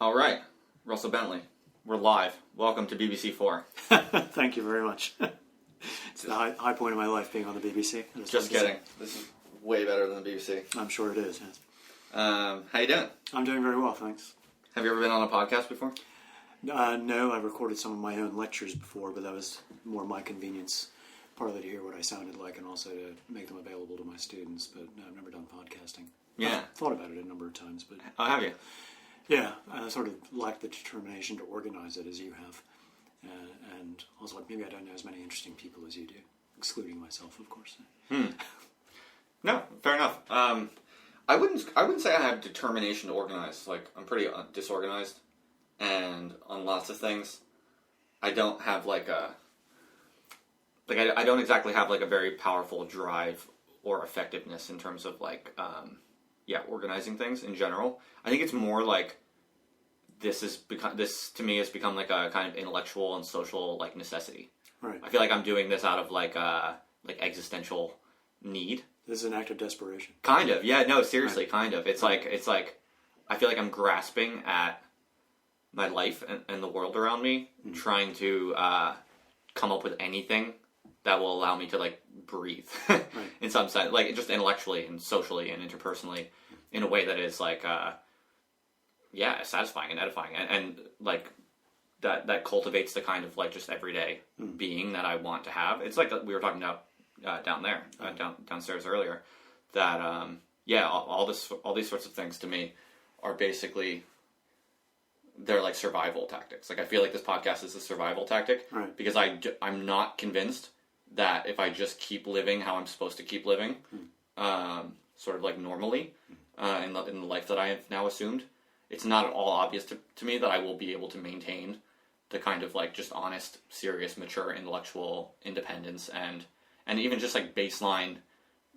All right, Russell Bentley, we're live. Welcome to BBC4. Thank you very much. It's the high point of my life being on the BBC. Just kidding. This is way better than the BBC. I'm sure it is, yes. How you doing? I'm doing very well, thanks. Have you ever been on a podcast before? No, I've recorded some of my own lectures before, but that was more my convenience, partly to hear what I sounded like and also to make them available to my students, but no, I've never done podcasting. Yeah. I've thought about it a number of times, but... Oh, have you? Yeah, I sort of lack the determination to organize it as you have. And also, maybe I don't know as many interesting people as you do, excluding myself, of course. No, fair enough. I wouldn't say I have determination to organize. Like, I'm pretty disorganized, and on lots of things, I don't have I don't exactly have like a very powerful drive or effectiveness in terms of organizing things in general. I think it's more like this to me has become like a kind of intellectual and social like necessity. Right. I feel like I'm doing this out of like existential need. This is an act of desperation. Kind of, yeah. No, seriously, Right. kind of. It's like I feel like I'm grasping at my life and the world around me, trying to come up with anything that will allow me to like breathe Right. in some sense, like just intellectually and socially and interpersonally, in a way that is like satisfying and edifying, and like that cultivates the kind of like just everyday being that I want to have. It's like we were talking about downstairs earlier, that all these sorts of things to me are basically, they're like survival tactics. Like I feel like this podcast is a survival tactic, right, because I'm not convinced that if I just keep living how I'm supposed to keep living, sort of like normally, in the life that I have now assumed, it's not at all obvious to me that I will be able to maintain the kind of like just honest, serious, mature, intellectual independence and even just like baseline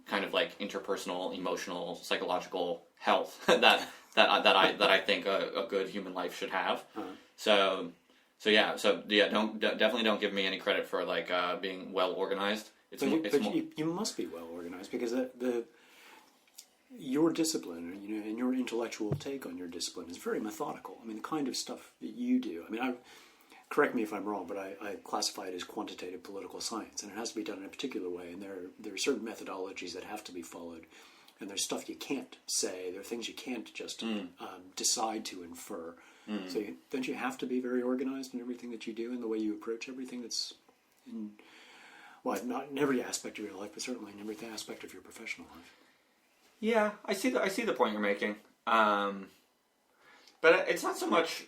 kind of like interpersonal, emotional, psychological health that I think a good human life should have. Uh-huh. Definitely don't give me any credit for like being well organized. You must be well organized, because your discipline, and your intellectual take on your discipline is very methodical. I mean, the kind of stuff that you do. I mean, correct me if I'm wrong, but I classify it as quantitative political science, and it has to be done in a particular way. And there are certain methodologies that have to be followed, and there's stuff you can't say. There are things you can't just decide to infer. So don't you have to be very organized in everything that you do, and the way you approach everything that's not in every aspect of your life, but certainly in every aspect of your professional life? Yeah, I see the point you're making, but it's not so much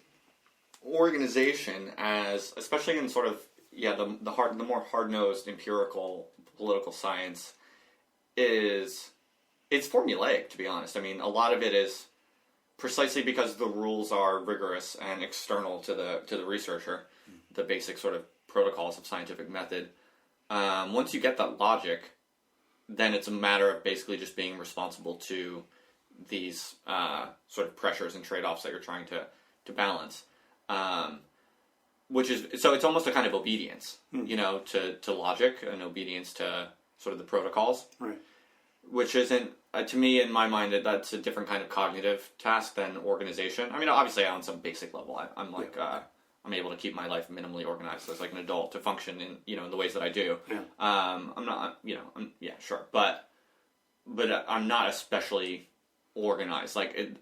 organization as, especially in sort of the more hard-nosed empirical political science, it's formulaic, to be honest. I mean, a lot of it is precisely because the rules are rigorous and external to the researcher, the basic sort of protocols of scientific method. Once you get that logic, then it's a matter of basically just being responsible to these sort of pressures and trade-offs that you're trying to balance. It's almost a kind of obedience, to logic, and obedience to sort of the protocols. Right. Which isn't, to me, in my mind, that's a different kind of cognitive task than organization. I mean, obviously, on some basic level, I'm like, I'm able to keep my life minimally organized as like an adult to function in, in the ways that I do. Yeah. I'm not, sure. But I'm not especially organized. Like,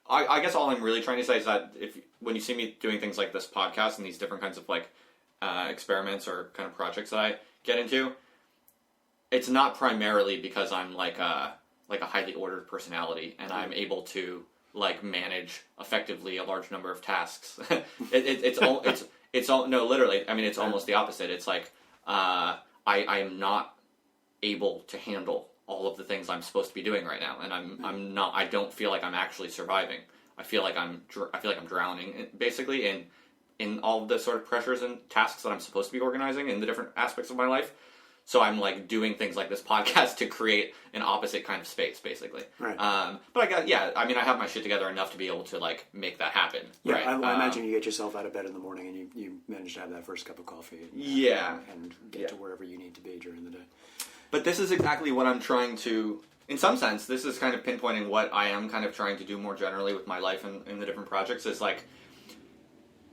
I guess all I'm really trying to say is that when you see me doing things like this podcast and these different kinds of like experiments or kind of projects that I get into, it's not primarily because I'm like a highly ordered personality and I'm able to like manage effectively a large number of tasks. It's literally. I mean, it's almost the opposite. It's like I am not able to handle all of the things I'm supposed to be doing right now, and I'm not. I don't feel like I'm actually surviving. I feel like I'm drowning basically in all of the sort of pressures and tasks that I'm supposed to be organizing in the different aspects of my life. So I'm like doing things like this podcast to create an opposite kind of space, basically. Right. But I have my shit together enough to be able to like make that happen. Yeah, right. I imagine you get yourself out of bed in the morning and you manage to have that first cup of coffee. And get to wherever you need to be during the day. But this is exactly what I'm trying to in some sense, this is kind of pinpointing what I am kind of trying to do more generally with my life and in the different projects is like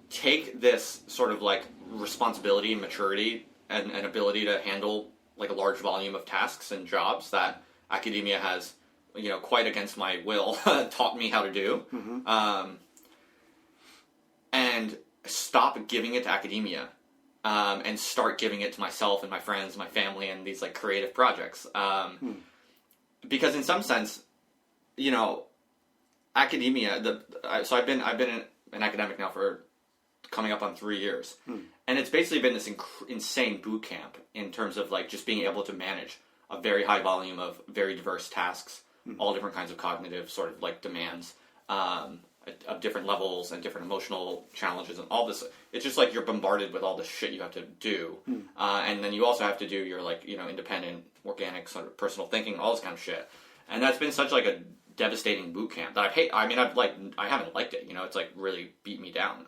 take this sort of like responsibility and maturity and ability to handle like a large volume of tasks and jobs that academia has, quite against my will, taught me how to do, and stop giving it to academia, and start giving it to myself and my friends, my family, and these like creative projects. Because in some sense, academia. So I've been an academic now for coming up on 3 years, and it's basically been this insane boot camp in terms of like just being able to manage a very high volume of very diverse tasks, all different kinds of cognitive sort of like demands, of different levels and different emotional challenges and all this. It's just like you're bombarded with all this shit you have to do, and then you also have to do your like independent, organic sort of personal thinking, all this kind of shit. And that's been such like a devastating boot camp that I haven't liked it. It's like really beat me down,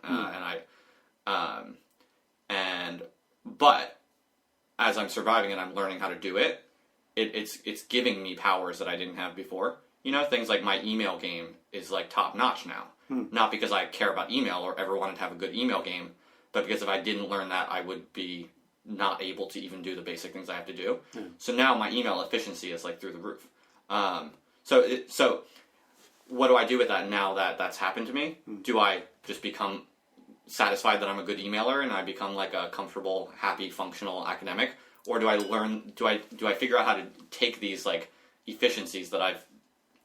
but as I'm surviving it, I'm learning how to do it. It's giving me powers that I didn't have before. Things like my email game is like top notch now. Not because I care about email or ever wanted to have a good email game, but because if I didn't learn that, I would be not able to even do the basic things I have to do. So now my email efficiency is like through the roof. So what do I do with that now that that's happened to me? Do I just become satisfied that I'm a good emailer and I become like a comfortable, happy, functional academic? Or do I learn, do I figure out how to take these like efficiencies that I've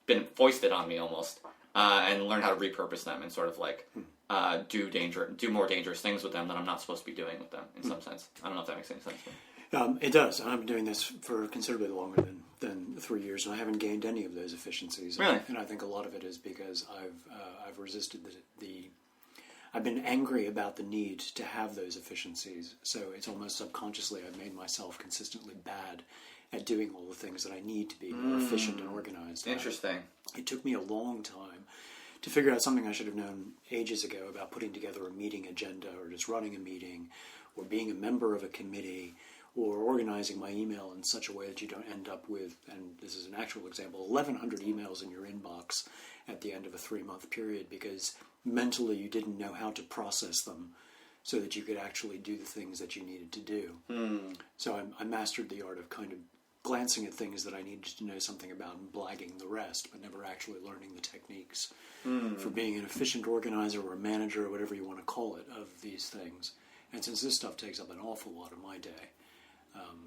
been foisted on me almost, and learn how to repurpose them and sort of like do more dangerous things with them that I'm not supposed to be doing with them in some sense? I don't know if that makes any sense to me. It does. I've been doing this for considerably longer than 3 years, and I haven't gained any of those efficiencies. Really? And I think a lot of it is because I've resisted I've been angry about the need to have those efficiencies. So it's almost subconsciously I've made myself consistently bad at doing all the things that I need to be more efficient and organized. Interesting. It took me a long time to figure out something I should have known ages ago about putting together a meeting agenda or just running a meeting or being a member of a committee or organizing my email in such a way that you don't end up with, and this is an actual example, 1,100 emails in your inbox at the end of a 3-month period because mentally you didn't know how to process them so that you could actually do the things that you needed to do. So I mastered the art of kind of glancing at things that I needed to know something about and blagging the rest, but never actually learning the techniques for being an efficient organizer or a manager or whatever you want to call it of these things. And since this stuff takes up an awful lot of my day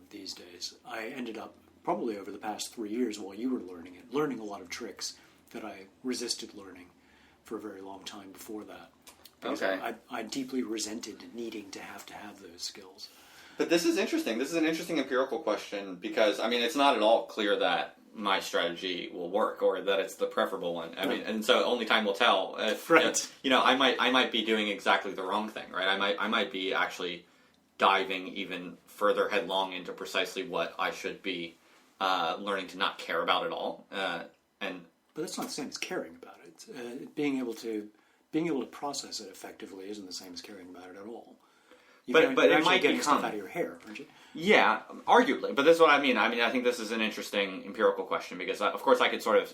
these days, I ended up probably over the past 3 years while you were learning it, learning a lot of tricks that I resisted learning for a very long time before that. Because I deeply resented needing to have those skills. But this is interesting. This is an interesting empirical question because, I mean, it's not at all clear that my strategy will work or that it's the preferable one. I mean, and so only time will tell. If, right. I might be doing exactly the wrong thing, right? I might be actually diving even further headlong into precisely what I should be learning to not care about at all. But that's not the same as caring about it. Being able to process it effectively isn't the same as caring about it at all. You're it might getting become stuff out of your hair, aren't you? Yeah, arguably. But this is what I mean. I think this is an interesting empirical question because, of course, I could sort of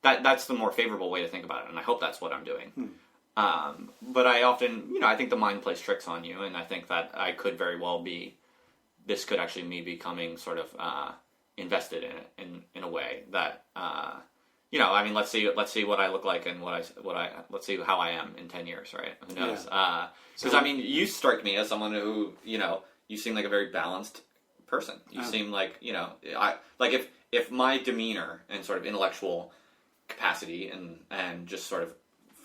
that's the more favorable way to think about it, and I hope that's what I'm doing. But I often, I think the mind plays tricks on you, and I think that I could very well be. This could actually me becoming sort of invested in it in a way that. Let's see what I look like and let's see how I am in 10 years, right? Who knows? Because you strike me as someone who, you seem like a very balanced person. You seem like, if my demeanor and sort of intellectual capacity and just sort of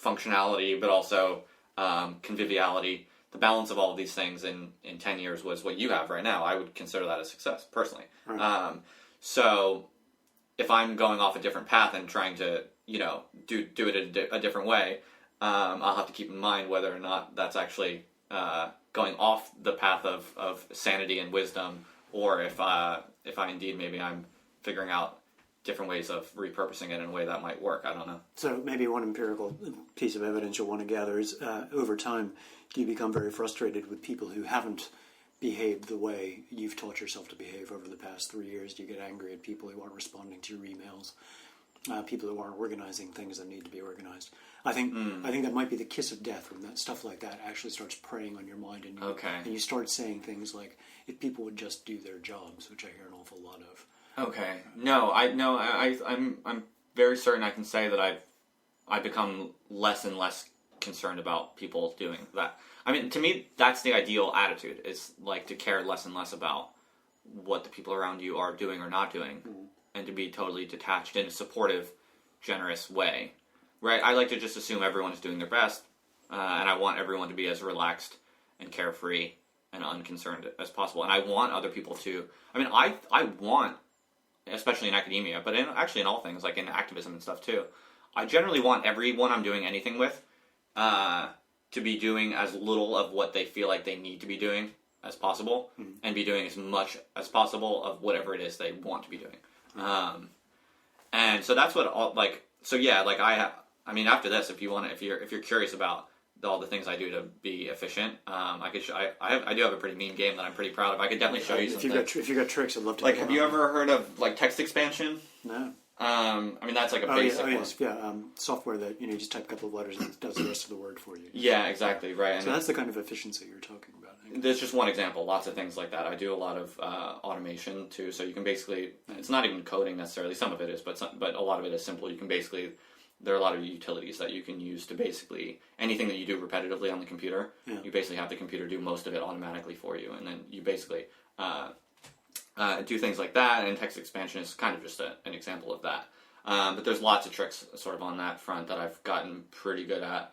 functionality, but also conviviality, the balance of all of these things in 10 years was what you have right now, I would consider that a success, personally. Right. So if I'm going off a different path and trying to, do it a different way, I'll have to keep in mind whether or not that's actually going off the path of sanity and wisdom, or if I indeed maybe I'm figuring out different ways of repurposing it in a way that might work. I don't know. So maybe one empirical piece of evidence you'll want to gather is over time, do you become very frustrated with people who haven't behave the way you've taught yourself to behave over the past 3 years? Do you get angry at people who aren't responding to your emails? People who aren't organizing things that need to be organized? I think that might be the kiss of death when that stuff like that actually starts preying on your mind, and you start saying things like, "If people would just do their jobs," which I hear an awful lot of. Okay, I'm very certain I can say that I've become less and less concerned about people doing that. I mean, to me, that's the ideal attitude, is like to care less and less about what the people around you are doing or not doing, and to be totally detached in a supportive, generous way. Right? I like to just assume everyone is doing their best, and I want everyone to be as relaxed and carefree and unconcerned as possible. And I want other people to, I want, especially in academia, but actually in all things, like in activism and stuff too, I generally want everyone I'm doing anything with to be doing as little of what they feel like they need to be doing as possible, and be doing as much as possible of whatever it is they want to be doing. And so that's what after this, if you're curious about all the things I do to be efficient, I do have a pretty mean game that I'm pretty proud of. I could definitely show you something. If you got tricks, I'd love to. Like, have you ever heard of like text expansion? No. That's like a basic one. Software that you just type a couple of letters and it does the rest of the word for you. Yeah, exactly, right. So that's the kind of efficiency you're talking about. There's just one example. Lots of things like that. I do a lot of automation too. So you can basically, it's not even coding necessarily. Some of it is, but a lot of it is simple. You can basically, there are a lot of utilities that you can use to basically anything that you do repetitively on the computer. Yeah. You basically have the computer do most of it automatically for you, and then you basically do things like that. And text expansion is kind of just an example of that. But there's lots of tricks sort of on that front that I've gotten pretty good at.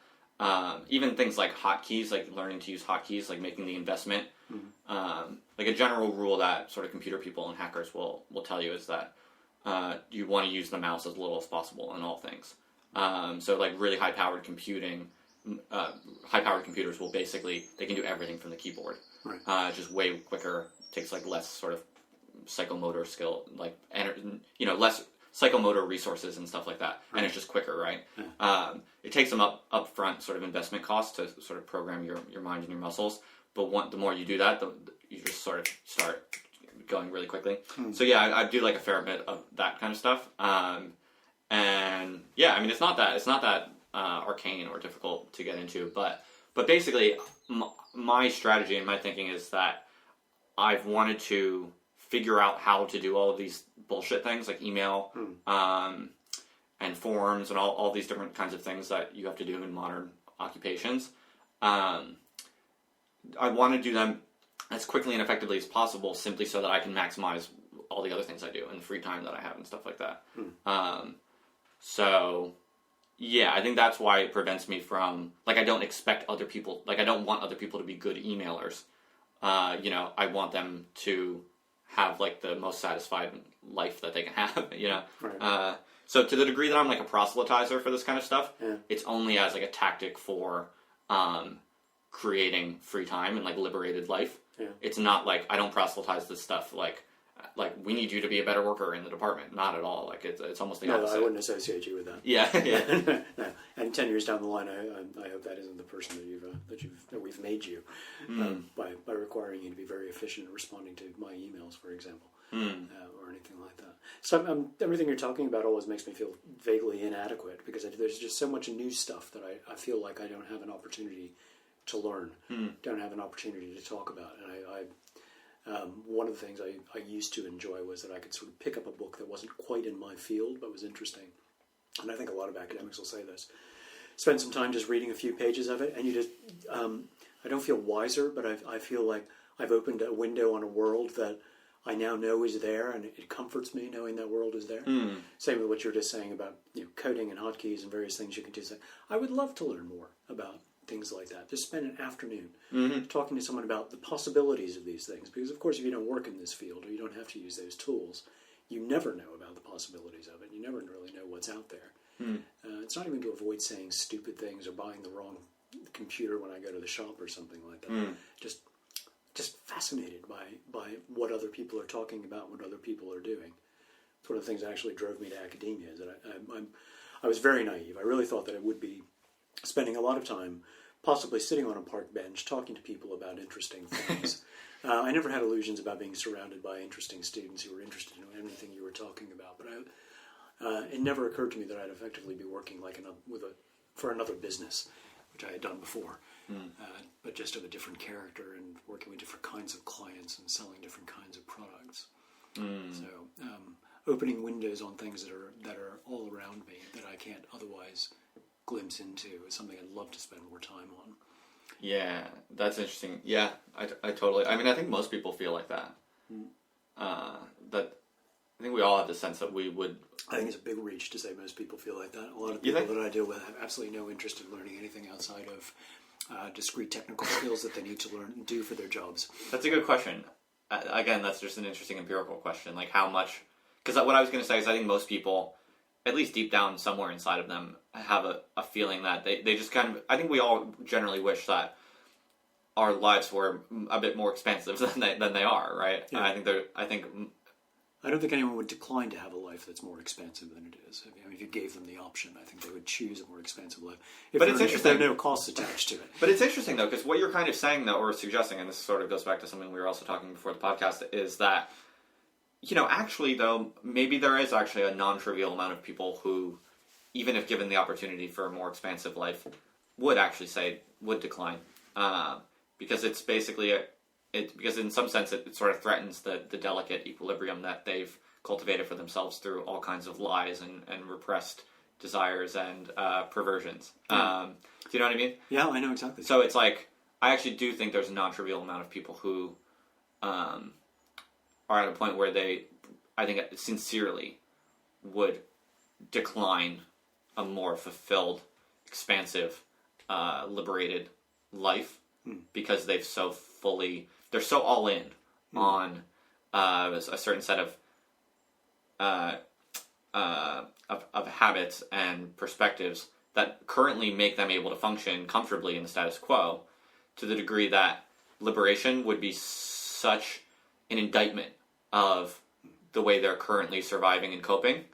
Even things like hotkeys, like learning to use hotkeys, like making the investment. Like a general rule that sort of computer people and hackers will tell you is that you want to use the mouse as little as possible in all things. So like really high-powered computing, high-powered computers will basically, they can do everything from the keyboard. Right. Just way quicker, takes like less sort of psychomotor skill, like, less psychomotor resources and stuff like that, and it's just quicker, right? Yeah. It takes some upfront sort of investment costs to sort of program your mind and your muscles, but the more you do that, you just sort of start going really quickly. So yeah, I do like a fair bit of that kind of stuff, and yeah, I mean it's not that arcane or difficult to get into, but basically my strategy and my thinking is that I've wanted to figure out how to do all of these bullshit things like email and forms and all these different kinds of things that you have to do in modern occupations. I want to do them as quickly and effectively as possible, simply so that I can maximize all the other things I do and the free time that I have and stuff like that. So yeah, I think that's why it prevents me from, like, I don't expect other people, like I don't want other people to be good emailers. I want them to have like the most satisfied life that they can have, Right. So to the degree that I'm like a proselytizer for this kind of stuff, it's only as like a tactic for creating free time and like liberated life. Yeah. It's not like I don't proselytize this stuff like we need you to be a better worker in the department. Not at all. Like it's almost the opposite. No, I wouldn't associate you with that. Yeah. No. And 10 years down the line, I hope that isn't the person that we've made you by requiring you to be very efficient at responding to my emails, for example, or anything like that. So everything you're talking about always makes me feel vaguely inadequate because there's just so much new stuff that I feel like I don't have an opportunity to learn, don't have an opportunity to talk about, and one of the things I used to enjoy was that I could sort of pick up a book that wasn't quite in my field but was interesting. And I think a lot of academics will say this. Spend some time just reading a few pages of it, and you just, I don't feel wiser, but I feel like I've opened a window on a world that I now know is there, and it comforts me knowing that world is there. Same with what you were just saying about coding and hotkeys and various things you can do. I would love to learn more about things like that. Just spend an afternoon talking to someone about the possibilities of these things. Because, of course, if you don't work in this field or you don't have to use those tools, you never know about the possibilities of it. You never really know what's out there. It's not even to avoid saying stupid things or buying the wrong computer when I go to the shop or something like that. Just fascinated by what other people are talking about, what other people are doing. It's one of the things that actually drove me to academia. Is that I was very naive. I really thought that it would be spending a lot of time possibly sitting on a park bench talking to people about interesting things. I never had illusions about being surrounded by interesting students who were interested in anything you were talking about, but it never occurred to me that I'd effectively be working for another business, which I had done before, but just of a different character and working with different kinds of clients and selling different kinds of products. So opening windows on things that are all around me that I can't otherwise glimpse into is something I'd love to spend more time on. Yeah, that's interesting. Yeah, I totally. I mean, I think most people feel like that. That I think we all have the sense that we would. I think it's a big reach to say most people feel like that. A lot of people that I deal with have absolutely no interest in learning anything outside of discrete technical skills that they need to learn and do for their jobs. That's a good question. Again, that's just an interesting empirical question. Like how much... Because what I was going to say is I think most people, at least deep down somewhere inside of them, have a feeling that they just kind of... I think we all generally wish that our lives were a bit more expansive than they are, right? Yeah. I don't think anyone would decline to have a life that's more expensive than it is. I mean, if you gave them the option, I think they would choose a more expensive life. But it's interesting. If there are no costs attached to it. But it's interesting, though, because what you're kind of saying, though, or suggesting, and this sort of goes back to something we were also talking before the podcast, is that, actually, though, maybe there is actually a non-trivial amount of people who, even if given the opportunity for a more expansive life, would decline. Because it's basically... because in some sense it sort of threatens the delicate equilibrium that they've cultivated for themselves through all kinds of lies and repressed desires and perversions. Do you know what I mean? Yeah, I know exactly. So it's like, I actually do think there's a non-trivial amount of people who are at a point where they, I think sincerely, would decline a more fulfilled, expansive, liberated life because they're so all in on a certain set of habits and perspectives that currently make them able to function comfortably in the status quo, to the degree that liberation would be such an indictment of the way they're currently surviving and coping,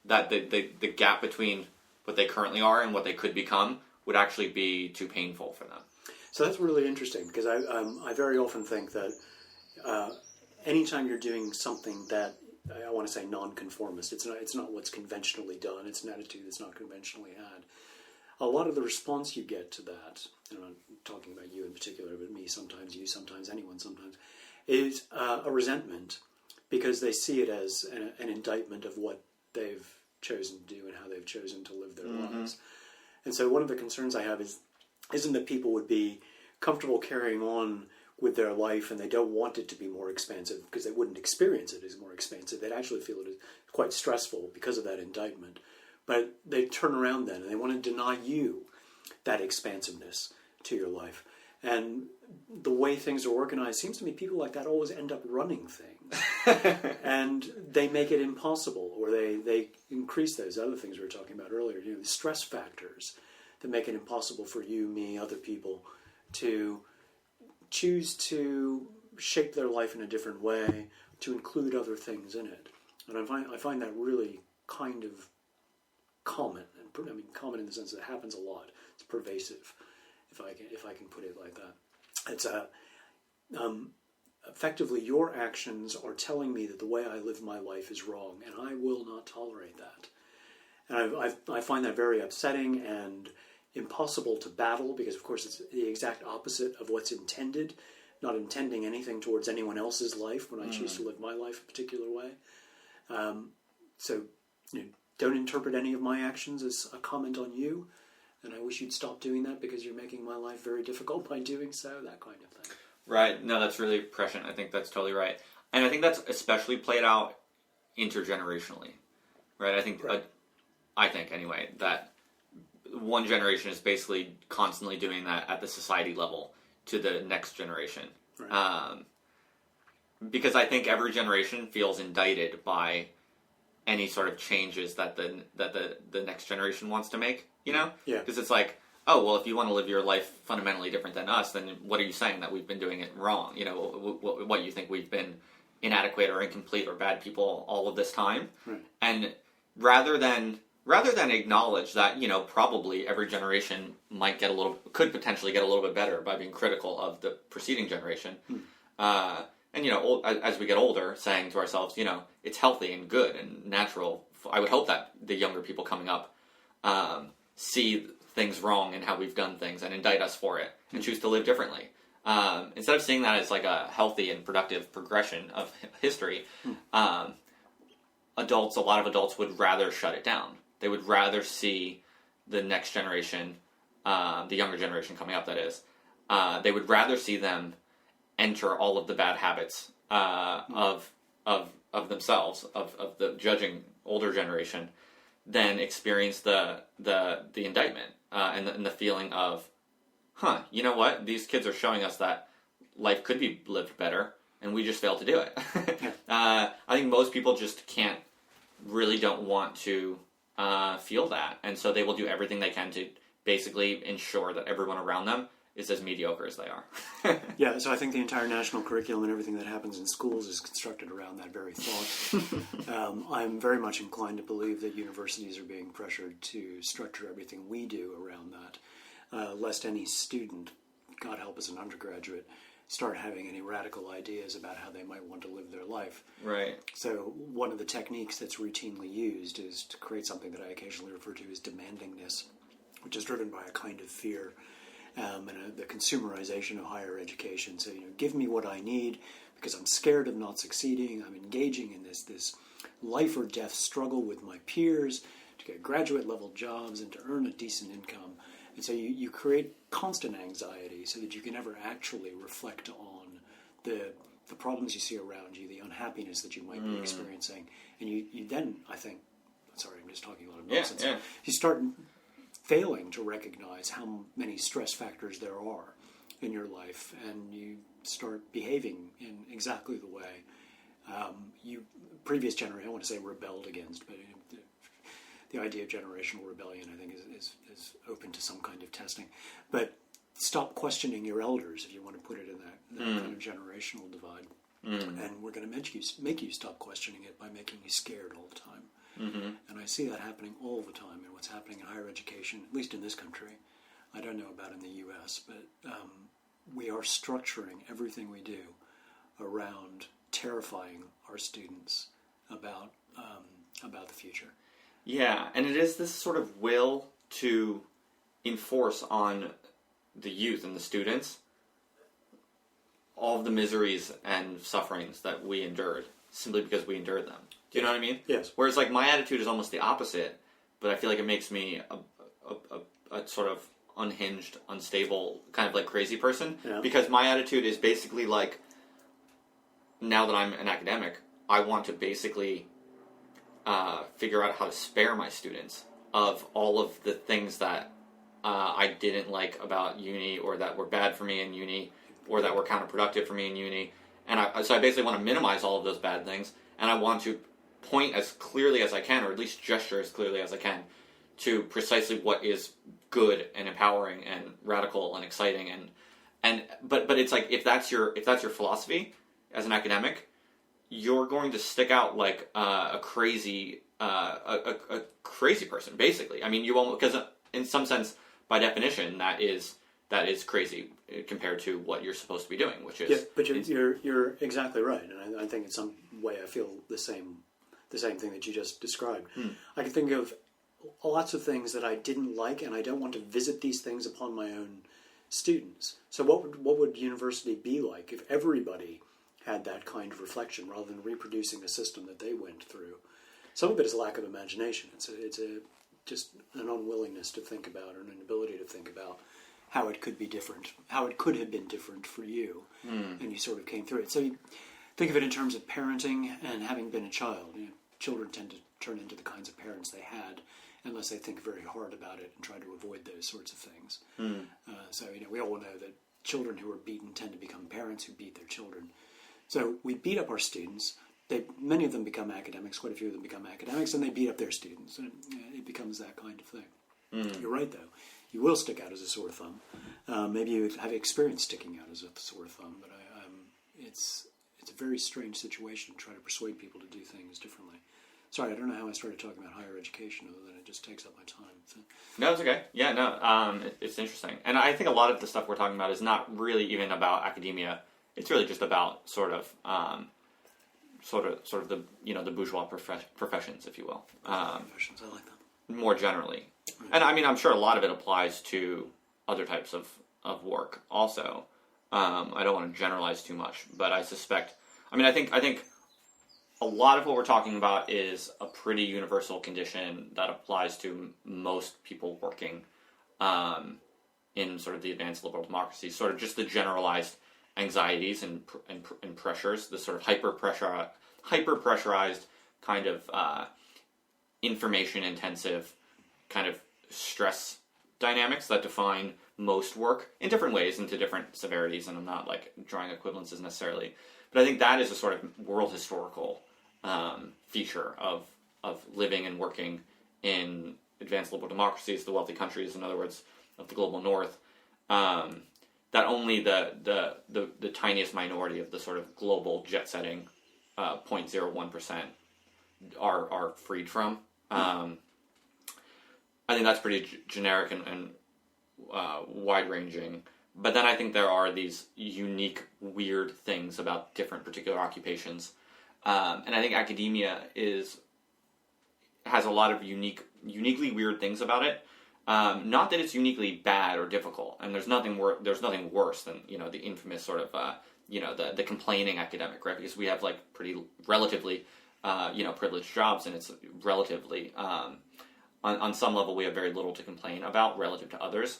that the gap between what they currently are and what they could become would actually be too painful for them. So that's really interesting, because I very often think that anytime you're doing something that I want to say non-conformist, it's not what's conventionally done, it's an attitude that's not conventionally had. A lot of the response you get to that, and I'm talking about you in particular, but me sometimes, you sometimes, anyone sometimes, is a resentment, because they see it as an indictment of what they've chosen to do and how they've chosen to live their lives. And so one of the concerns I have isn't that people would be comfortable carrying on with their life and they don't want it to be more expansive because they wouldn't experience it as more expansive. They'd actually feel it as quite stressful because of that indictment. But they turn around then and they want to deny you that expansiveness to your life. And the way things are organized, seems to me people like that always end up running things. And they make it impossible, or they increase those other things we were talking about earlier, the stress factors that make it impossible for you, me, other people to choose to shape their life in a different way, to include other things in it. And I find that really kind of common. I mean, common in the sense that it happens a lot. It's pervasive, if I can put it like that. It's effectively your actions are telling me that the way I live my life is wrong, and I will not tolerate that. And I find that very upsetting and impossible to battle, because of course it's the exact opposite of what's intended, not intending anything towards anyone else's life when I choose to live my life a particular way. So don't interpret any of my actions as a comment on you, and I wish you'd stop doing that because you're making my life very difficult by doing so, that kind of thing. Right. No, that's really prescient. I think that's totally right. And I think that's especially played out intergenerationally. Right? I think anyway, that one generation is basically constantly doing that at the society level to the next generation. Right. Because I think every generation feels indicted by any sort of changes that the next generation wants to make, Yeah. Because it's like, oh, well, if you want to live your life fundamentally different than us, then what are you saying, that we've been doing it wrong? What you think we've been inadequate or incomplete or bad people all of this time? Right. And rather than rather than acknowledge that, probably every generation could potentially get a little bit better by being critical of the preceding generation. And, as we get older, saying to ourselves, it's healthy and good and natural. I would hope that the younger people coming up see things wrong in how we've done things and indict us for it and choose to live differently. Instead of seeing that as like a healthy and productive progression of history, a lot of adults would rather shut it down. They would rather see the next generation, the younger generation coming up, that is, they would rather see them enter all of the bad habits of themselves, of the judging older generation, than experience the indictment and the feeling of, you know what? These kids are showing us that life could be lived better, and we just failed to do it. I think most people just don't want to feel that, and so they will do everything they can to basically ensure that everyone around them is as mediocre as they are. Yeah, so I think the entire national curriculum and everything that happens in schools is constructed around that very thought. I'm very much inclined to believe that universities are being pressured to structure everything we do around that, lest any student, God help us, an undergraduate, start having any radical ideas about how they might want to live their life. Right. So one of the techniques that's routinely used is to create something that I occasionally refer to as demandingness, which is driven by a kind of fear and the consumerization of higher education. So, give me what I need because I'm scared of not succeeding. I'm engaging in this life or death struggle with my peers to get graduate level jobs and to earn a decent income. And so you create constant anxiety so that you can never actually reflect on the problems you see around you, the unhappiness that you might be experiencing. And you then, I think, sorry, I'm just talking a lot of nonsense. Yeah. You start failing to recognize how many stress factors there are in your life, and you start behaving in exactly the way previous generation, I want to say rebelled against, but the idea of generational rebellion, I think, is open to some kind of testing. But stop questioning your elders, if you want to put it in that kind of generational divide. And we're going to make you stop questioning it by making you scared all the time. And I see that happening all the time in what's happening in higher education, at least in this country. I don't know about in the U.S., but we are structuring everything we do around terrifying our students about the future. Yeah, and it is this sort of will to enforce on the youth and the students all of the miseries and sufferings that we endured simply because we endured them. Do you know what I mean? Yes. Whereas, like, my attitude is almost the opposite, but I feel like it makes me a sort of unhinged, unstable, kind of like crazy person. Yeah. Because my attitude is basically like, now that I'm an academic, I want to basically figure out how to spare my students of all of the things that I didn't like about uni, or that were bad for me in uni, or that were counterproductive for me in uni. And so I basically want to minimize all of those bad things, and I want to point as clearly as I can, or at least gesture as clearly as I can, to precisely what is good and empowering and radical and exciting. But it's like, if that's your philosophy as an academic, you're going to stick out like a crazy person, basically. I mean, you won't, because in some sense, by definition, that is crazy compared to what you're supposed to be doing, which is... Yeah, but you're exactly right, and I think in some way I feel the same thing that you just described. I can think of lots of things that I didn't like, and I don't want to visit these things upon my own students. So what would university be like if everybody had that kind of reflection rather than reproducing a system that they went through? Some of it is a lack of imagination. It's just an unwillingness to think about, or an inability to think about how it could be different, how it could have been different for you, and you sort of came through it. So you think of it in terms of parenting and having been a child. Children tend to turn into the kinds of parents they had unless they think very hard about it and try to avoid those sorts of things. So we all know that children who are beaten tend to become parents who beat their children. So we beat up our students. Many of them become academics. Quite a few of them become academics, and they beat up their students. And it becomes that kind of thing. You're right, though. You will stick out as a sore thumb. Maybe you have experience sticking out as a sore thumb, but it's a very strange situation to try to persuade people to do things differently. Sorry, I don't know how I started talking about higher education, other than it just takes up my time. So. No, it's okay. Yeah, no, it's interesting. And I think a lot of the stuff we're talking about is not really even about academia. It's really just about sort of the, the bourgeois professions, if you will. Professions, I like that. More generally. Right. And I mean, I'm sure a lot of it applies to other types of work also. I don't want to generalize too much, but I suspect, I think a lot of what we're talking about is a pretty universal condition that applies to most people working in sort of the advanced liberal democracies, sort of just the generalized anxieties and pressures, the sort of hyper-pressurized kind of information-intensive kind of stress dynamics that define most work in different ways and to different severities, and I'm not like drawing equivalences necessarily, but I think that is a sort of world historical feature of living and working in advanced liberal democracies, the wealthy countries, in other words, of the global north, that only the tiniest minority of the sort of global jet-setting 0.01% are freed from. I think that's pretty generic and wide-ranging. But then I think there are these unique, weird things about different particular occupations. And I think academia has a lot of uniquely weird things about it. Not that it's uniquely bad or difficult, and there's nothing worse than the infamous sort of the complaining academic, right? Because we have like pretty relatively privileged jobs, and it's relatively on some level we have very little to complain about relative to others.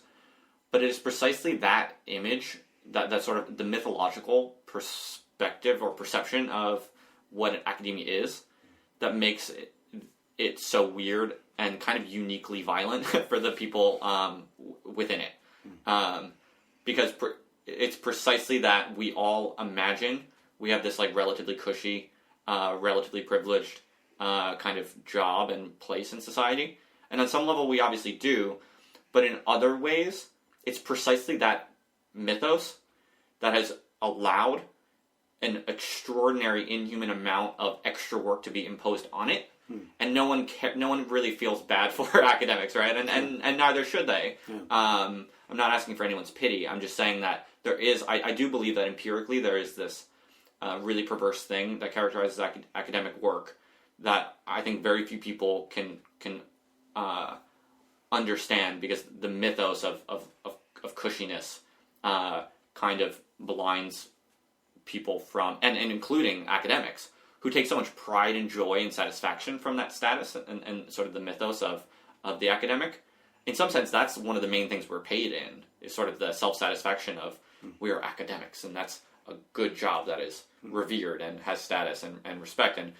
But it is precisely that image, that sort of the mythological perspective or perception of what academia is, that makes it so weird and kind of uniquely violent for the people within it. Because it's precisely that we all imagine we have this like relatively cushy, relatively privileged kind of job and place in society. And on some level we obviously do, but in other ways, it's precisely that mythos that has allowed an extraordinary inhuman amount of extra work to be imposed on it, and no one really feels bad for academics, right? And neither should they. I'm not asking for anyone's pity. I'm just saying that there is. I do believe that empirically there is this really perverse thing that characterizes academic work that I think very few people can understand, because the mythos of cushiness kind of blinds people from, and including academics, who take so much pride and joy and satisfaction from that status and sort of the mythos of the academic. In some sense, that's one of the main things we're paid in, is sort of the self-satisfaction of we are academics, and that's a good job that is revered and has status and respect, and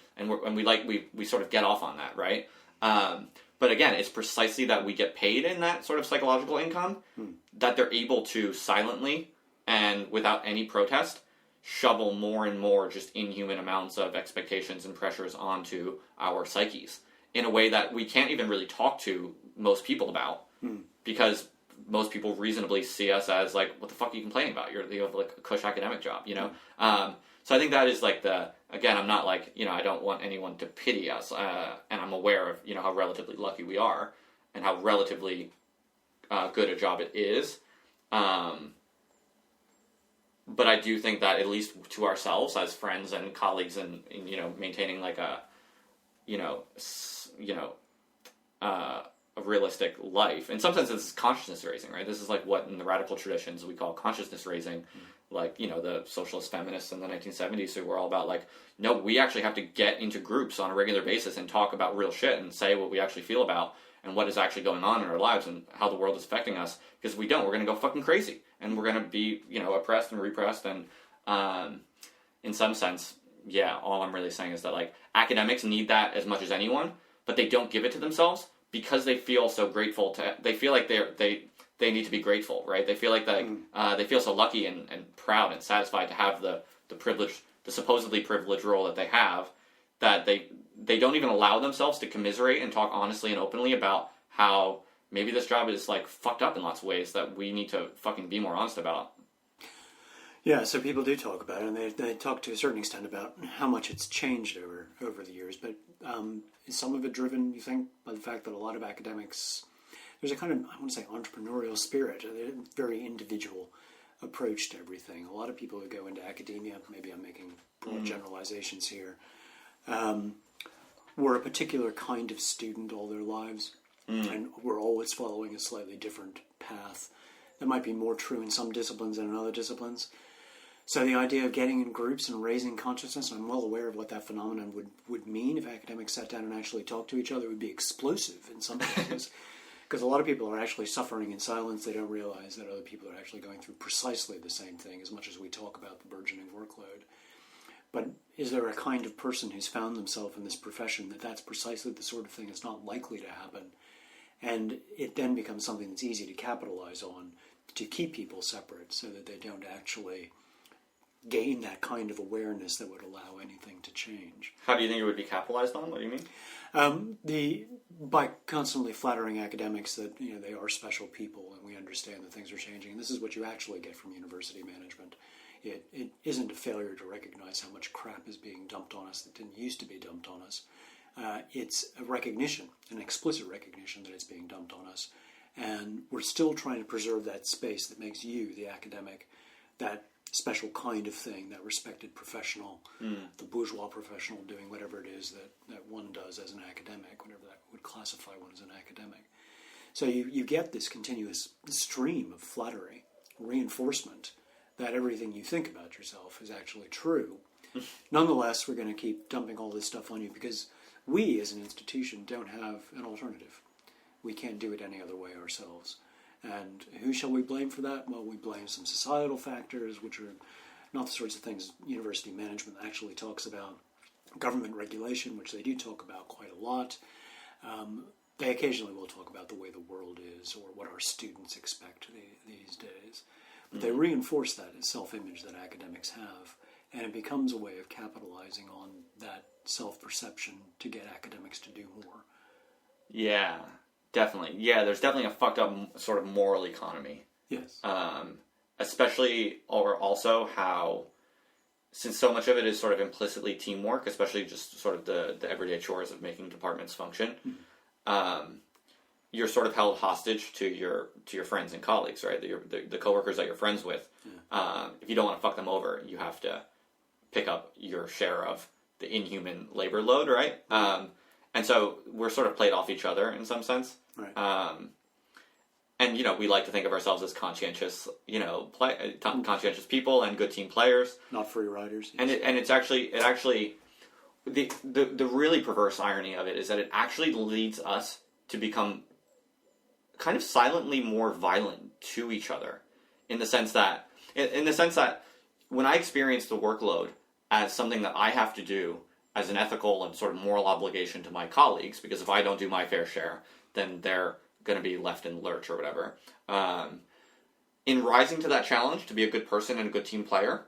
we sort of get off on that, right? But again, it's precisely that we get paid in that sort of psychological income that they're able to silently and without any protest shovel more and more just inhuman amounts of expectations and pressures onto our psyches in a way that we can't even really talk to most people about, because most people reasonably see us as like, what the fuck are you complaining about? You have like a cush academic job, So I think that is like again, I'm not like, I don't want anyone to pity us, and I'm aware of, how relatively lucky we are and how relatively good a job it is. But I do think that, at least to ourselves as friends and colleagues, and maintaining like a realistic life, in some sense, this is consciousness raising, right? This is like what in the radical traditions we call consciousness raising, like the socialist feminists in the 1970s who were all about like, no, we actually have to get into groups on a regular basis and talk about real shit and say what we actually feel about and what is actually going on in our lives and how the world is affecting us, because if we don't, we're going to go fucking crazy. And we're going to be, oppressed and repressed. And in some sense, yeah, all I'm really saying is that, like, academics need that as much as anyone, but they don't give it to themselves because they feel so grateful they feel like they need to be grateful, right? They feel like they feel so lucky and proud and satisfied to have the privileged, the supposedly privileged role that they have, that they don't even allow themselves to commiserate and talk honestly and openly about how maybe this job is like fucked up in lots of ways that we need to fucking be more honest about. Yeah, so people do talk about it, and they talk to a certain extent about how much it's changed over the years. But is some of it driven, you think, by the fact that a lot of academics, there's a kind of, I want to say, entrepreneurial spirit, a very individual approach to everything. A lot of people who go into academia, maybe I'm making broad generalizations here, were a particular kind of student all their lives, and were always following a slightly different path. That might be more true in some disciplines than in other disciplines. So the idea of getting in groups and raising consciousness, I'm well aware of what that phenomenon would mean if academics sat down and actually talked to each other. It would be explosive in some cases, because a lot of people are actually suffering in silence. They don't realize that other people are actually going through precisely the same thing, as much as we talk about the burgeoning workload. But is there a kind of person who's found themselves in this profession that's precisely the sort of thing that's not likely to happen? And it then becomes something that's easy to capitalize on to keep people separate so that they don't actually gain that kind of awareness that would allow anything to change. How do you think it would be capitalized on? What do you mean? By constantly flattering academics that they are special people and we understand that things are changing. And this is what you actually get from university management. It isn't a failure to recognize how much crap is being dumped on us that didn't used to be dumped on us. It's a recognition, an explicit recognition that it's being dumped on us. And we're still trying to preserve that space that makes you, the academic, that special kind of thing, that respected professional, the bourgeois professional doing whatever it is that one does as an academic, whatever that would classify one as an academic. So you get this continuous stream of flattery, reinforcement, that everything you think about yourself is actually true. Nonetheless, we're going to keep dumping all this stuff on you because we, as an institution, don't have an alternative. We can't do it any other way ourselves. And who shall we blame for that? Well, we blame some societal factors, which are not the sorts of things university management actually talks about. Government regulation, which they do talk about quite a lot. They occasionally will talk about the way the world is or what our students expect these days. But they reinforce that self-image that academics have, and it becomes a way of capitalizing on that self-perception to get academics to do more. Yeah, definitely. Yeah, there's definitely a fucked up sort of moral economy. Yes. Especially, or also how, since so much of it is sort of implicitly teamwork, especially just sort of the everyday chores of making departments function, you're sort of held hostage to your friends and colleagues, right? The coworkers that you're friends with. Yeah. If you don't want to fuck them over, you have to pick up your share of the inhuman labor load, right? And so we're sort of played off each other in some sense. Right. And we like to think of ourselves as conscientious, conscientious people and good team players. Not free riders. Yes. And it's actually the really perverse irony of it is that it actually leads us to become kind of silently more violent to each other, in the sense that when I experience the workload as something that I have to do as an ethical and sort of moral obligation to my colleagues, because if I don't do my fair share, then they're going to be left in the lurch or whatever. In rising to that challenge to be a good person and a good team player,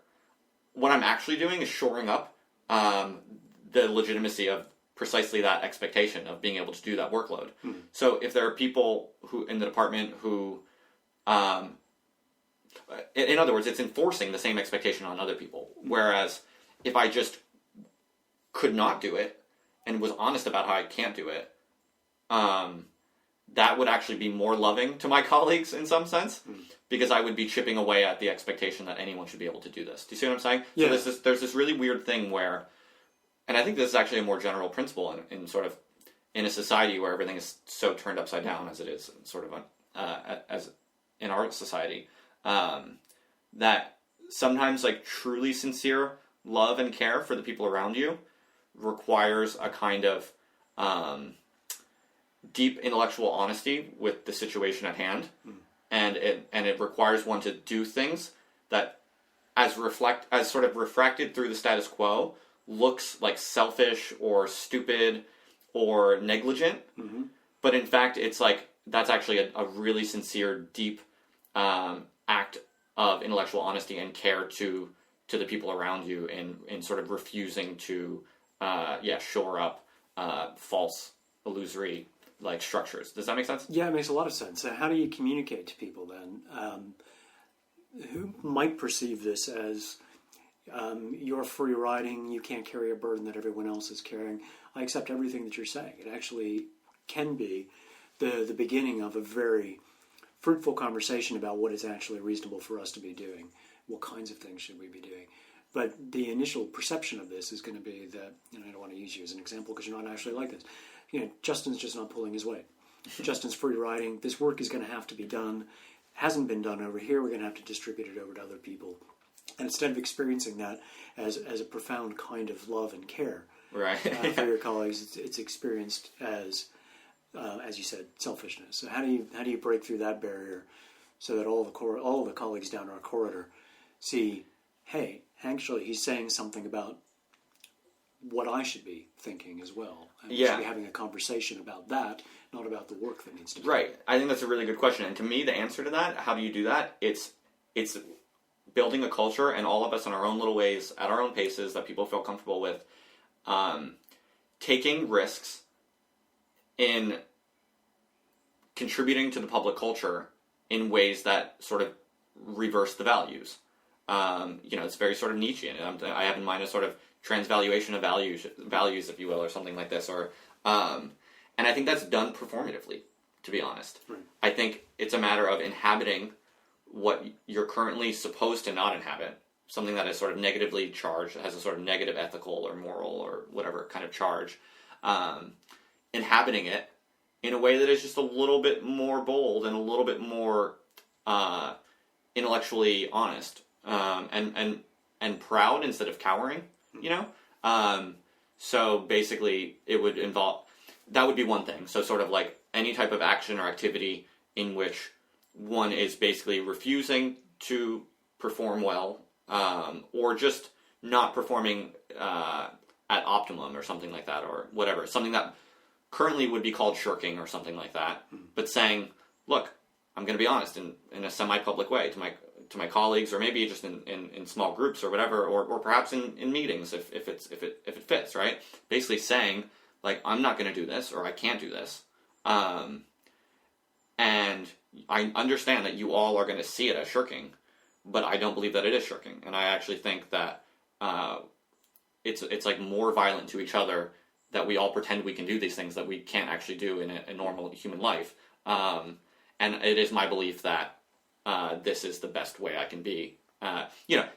what I'm actually doing is shoring up the legitimacy of precisely that expectation of being able to do that workload. So if there are people who in the department who, in other words, it's enforcing the same expectation on other people. Whereas if I just could not do it and was honest about how I can't do it, that would actually be more loving to my colleagues in some sense, because I would be chipping away at the expectation that anyone should be able to do this. Do you see what I'm saying? Yeah. So there's this really weird thing where, and I think this is actually a more general principle in sort of in a society where everything is so turned upside down as it is sort of as in our society, that sometimes like truly sincere love and care for the people around you requires a kind of deep intellectual honesty with the situation at hand, and it requires one to do things that, as sort of refracted through the status quo, looks like selfish or stupid or negligent, but in fact it's like that's actually a really sincere, deep act of intellectual honesty and care to the people around you in sort of refusing to shore up false, illusory like structures. Does that make sense? Yeah, it makes a lot of sense. So how do you communicate to people then? who might perceive this as you're free riding, you can't carry a burden that everyone else is carrying. I accept everything that you're saying. It actually can be the beginning of a very fruitful conversation about what is actually reasonable for us to be doing. What kinds of things should we be doing? But the initial perception of this is going to be that, and I don't want to use you as an example because you're not actually like this. Justin's just not pulling his weight. Justin's free riding. This work is going to have to be done. Hasn't been done over here. We're going to have to distribute it over to other people. And instead of experiencing that as a profound kind of love and care right. For your colleagues, it's experienced as you said, selfishness. So how do you break through that barrier so that all the colleagues down our corridor see, hey, actually he's saying something about what I should be thinking as well. And we should be having a conversation about that, not about the work that needs to be done. Right. I think that's a really good question. And to me, the answer to that, how do you do that? It's building a culture, and all of us in our own little ways, at our own paces, that people feel comfortable with, taking risks in contributing to the public culture in ways that sort of reverse the values. It's very sort of Nietzschean. I have in mind a sort of transvaluation of values, if you will, or something like this. And I think that's done performatively, to be honest. Right. I think it's a matter of inhabiting what you're currently supposed to not inhabit, something that is sort of negatively charged, has a sort of negative ethical or moral or whatever kind of charge, inhabiting it in a way that is just a little bit more bold and a little bit more intellectually honest, and proud instead of cowering, So basically that would be one thing. So sort of like any type of action or activity in which one is basically refusing to perform well, or just not performing at optimum or something like that, or whatever. Something that currently would be called shirking or something like that, but saying, look, I'm going to be honest in a semi-public way to my colleagues, or maybe just in small groups or whatever, or perhaps in meetings if it fits, right? Basically saying, like, I'm not going to do this, or I can't do this. And I understand that you all are going to see it as shirking, but I don't believe that it is shirking. And I actually think that it's like more violent to each other that we all pretend we can do these things that we can't actually do in a normal human life. And it is my belief that this is the best way I can be.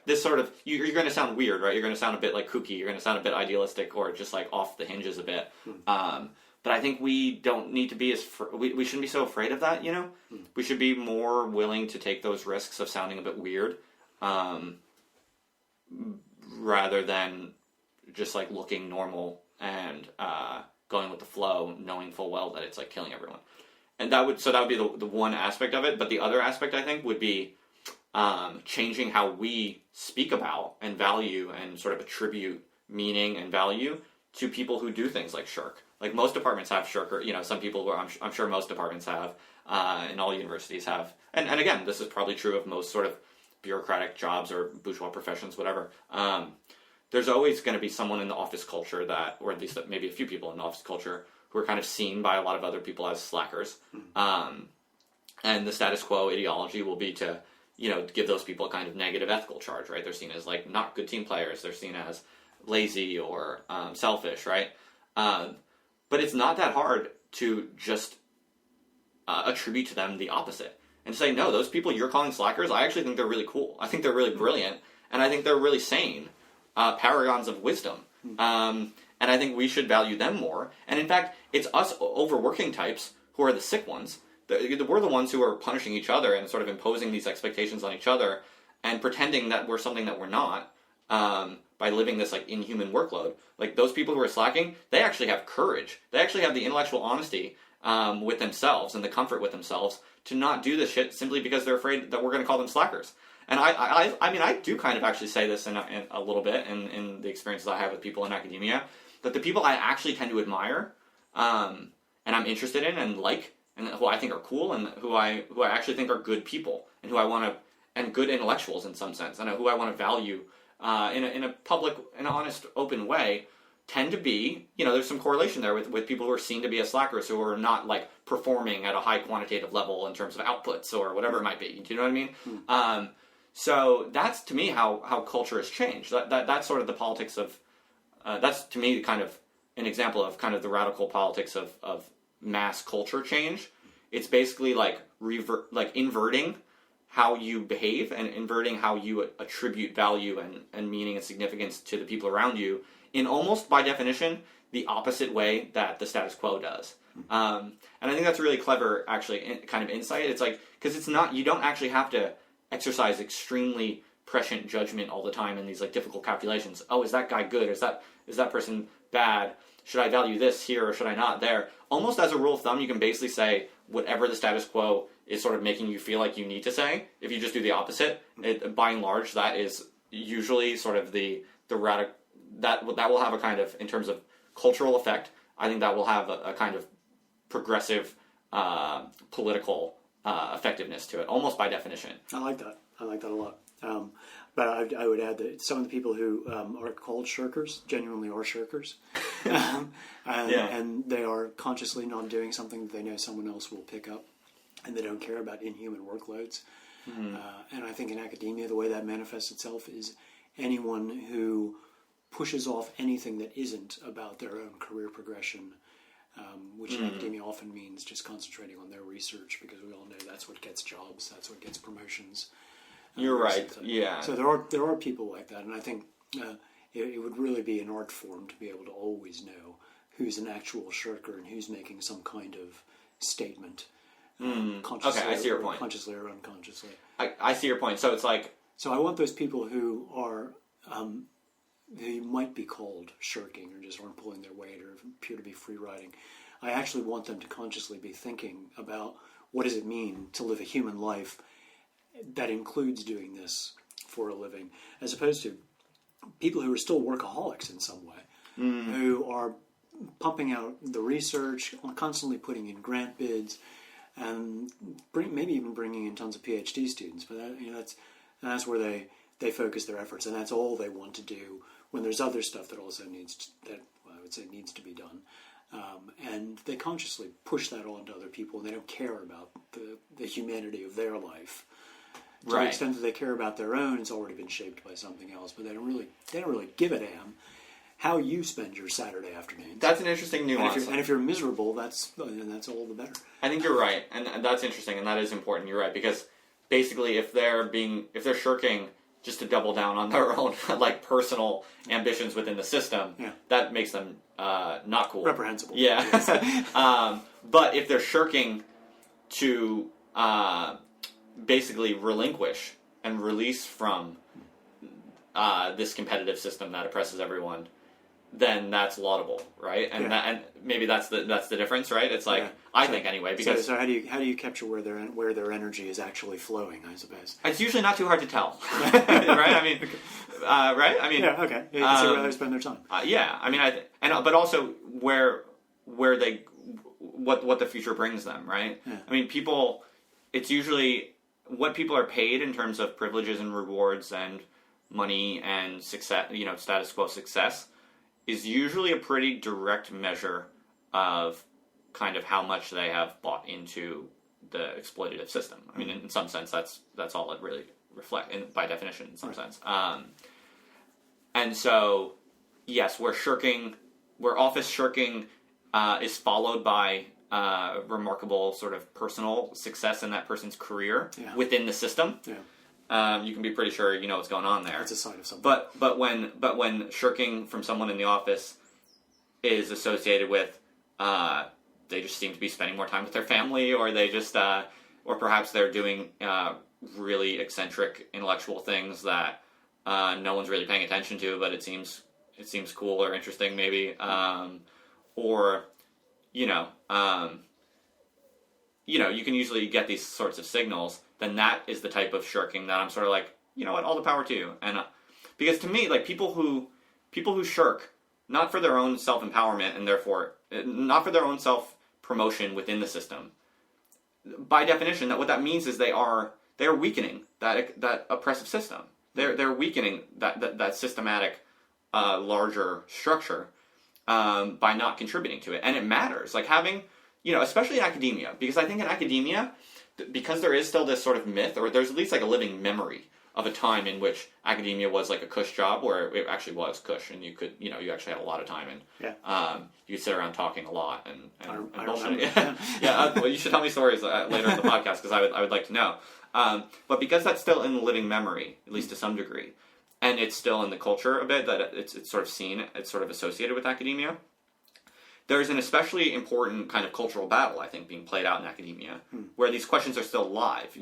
This sort of, you're going to sound weird, right? You're going to sound a bit like kooky. You're going to sound a bit idealistic or just like off the hinges a bit. But I think we don't need to be we shouldn't be so afraid of that, We should be more willing to take those risks of sounding a bit weird, rather than just like looking normal and going with the flow, knowing full well that it's like killing everyone. And that would be the one aspect of it. But the other aspect, I think, would be changing how we speak about and value and sort of attribute meaning and value to people who do things like shirk. Like most departments have shirk, or some people who I'm sure most departments have, and all universities have. And again, this is probably true of most sort of bureaucratic jobs or bourgeois professions, whatever. There's always going to be someone in the office culture that, or at least maybe a few people in the office culture, who are kind of seen by a lot of other people as slackers. And the status quo ideology will be to, give those people a kind of negative ethical charge, right? They're seen as like not good team players. They're seen as lazy or selfish, right? But it's not that hard to just attribute to them the opposite and say, no, those people you're calling slackers, I actually think they're really cool. I think they're really brilliant, and I think they're really sane, paragons of wisdom. And I think we should value them more. And in fact, it's us overworking types who are the sick ones. We're the ones who are punishing each other and sort of imposing these expectations on each other and pretending that we're something that we're not, by living this like inhuman workload. Like those people who are slacking, they actually have courage. They actually have the intellectual honesty with themselves and the comfort with themselves to not do this shit simply because they're afraid that we're going to call them slackers. And I mean, I do kind of actually say this in a little bit in the experiences I have with people in academia, that the people I actually tend to admire, and I'm interested in and like, and who I think are cool, and who I actually think are good people, and who I want to, and good intellectuals in some sense, and who I want to value in a public and honest, open way, tend to be, there's some correlation there with people who are seen to be as slackers, who are not like performing at a high quantitative level in terms of outputs or whatever it might be. Do you know what I mean? So that's to me how culture has changed. That's sort of the politics of that's to me kind of an example of kind of the radical politics of mass culture change. It's basically like inverting how you behave and inverting how you attribute value and meaning and significance to the people around you in almost by definition the opposite way that the status quo does. And I think that's really clever, actually, kind of insight. It's like, because it's not, you don't actually have to exercise extremely prescient judgment all the time in these like difficult calculations. Oh, is that guy good? Is that person bad? Should I value this here or should I not there? Almost as a rule of thumb, you can basically say whatever the status quo is sort of making you feel like you need to say. If you just do the opposite, by and large, that is usually sort of the radical, that will have a kind of, in terms of cultural effect, I think that will have a kind of progressive political effectiveness to it, almost by definition. I like that a lot. But I would add that some of the people who are called shirkers genuinely are shirkers. And they are consciously not doing something that they know someone else will pick up, and they don't care about inhuman workloads. Mm-hmm. And I think in academia, the way that manifests itself is anyone who pushes off anything that isn't about their own career progression, which in academia often means just concentrating on their research, because we all know that's what gets jobs, that's what gets promotions. You're right. Yeah. So there are people like that, and I think it would really be an art form to be able to always know who's an actual shirker and who's making some kind of statement, consciously. Okay, I see your point. Consciously or unconsciously. I see your point. So it's like. So I want those people who are they might be called shirking or just aren't pulling their weight or appear to be free riding. I actually want them to consciously be thinking about what does it mean to live a human life that includes doing this for a living, as opposed to people who are still workaholics in some way, who are pumping out the research, constantly putting in grant bids, and maybe even bringing in tons of PhD students. But that's where they focus their efforts, and that's all they want to do. When there's other stuff that also needs to be done, and they consciously push that on to other people, and they don't care about the humanity of their life. To the extent that they care about their own, it's already been shaped by something else. But they don't really give a damn how you spend your Saturday afternoon. That's an interesting nuance. And if you're miserable, that's all the better. I think you're right, and that's interesting, and that is important. You're right, because basically, if they're shirking just to double down on their own like personal ambitions within the system, that makes them not cool, reprehensible. Yeah, but if they're shirking to basically relinquish and release from this competitive system that oppresses everyone, then that's laudable, right? And and maybe that's the difference, right? It's like I think anyway. Because so how do you capture where their energy is actually flowing? I suppose it's usually not too hard to tell, right? I mean, right? I mean, you can see where they spend their time. I mean, but also where they what the future brings them, right? Yeah. I mean, people. It's usually what people are paid in terms of privileges and rewards and money and success, status quo success, is usually a pretty direct measure of kind of how much they have bought into the exploitative system. I mean, in some sense, that's all it really reflects, by definition, in some sense. And so, yes, where office shirking is followed by remarkable sort of personal success in that person's career within the system. Yeah. You can be pretty sure you know what's going on there. It's a sign of something. But when shirking from someone in the office is associated with they just seem to be spending more time with their family, or they just or perhaps they're doing really eccentric intellectual things that no one's really paying attention to, but it seems cool or interesting maybe, or you can usually get these sorts of signals. Then that is the type of shirking that I'm sort of like, you know what, all the power to you. And because to me, like people who shirk, not for their own self-empowerment and therefore not for their own self-promotion within the system, by definition, what that means is they are weakening that oppressive system. They're weakening that systematic larger structure by not contributing to it. And it matters, like having, especially in academia, because I think in academia, because there is still this sort of myth, or there's at least like a living memory of a time in which academia was like a cush job, where it actually was cush, and you could, you actually had a lot of time, and you could sit around talking a lot and bullshit. Well, you should tell me stories later in the podcast, because I would like to know. But because that's still in the living memory, at least to some degree, and it's still in the culture a bit, that it's sort of seen, it's sort of associated with academia, there's an especially important kind of cultural battle, I think, being played out in academia, where these questions are still live,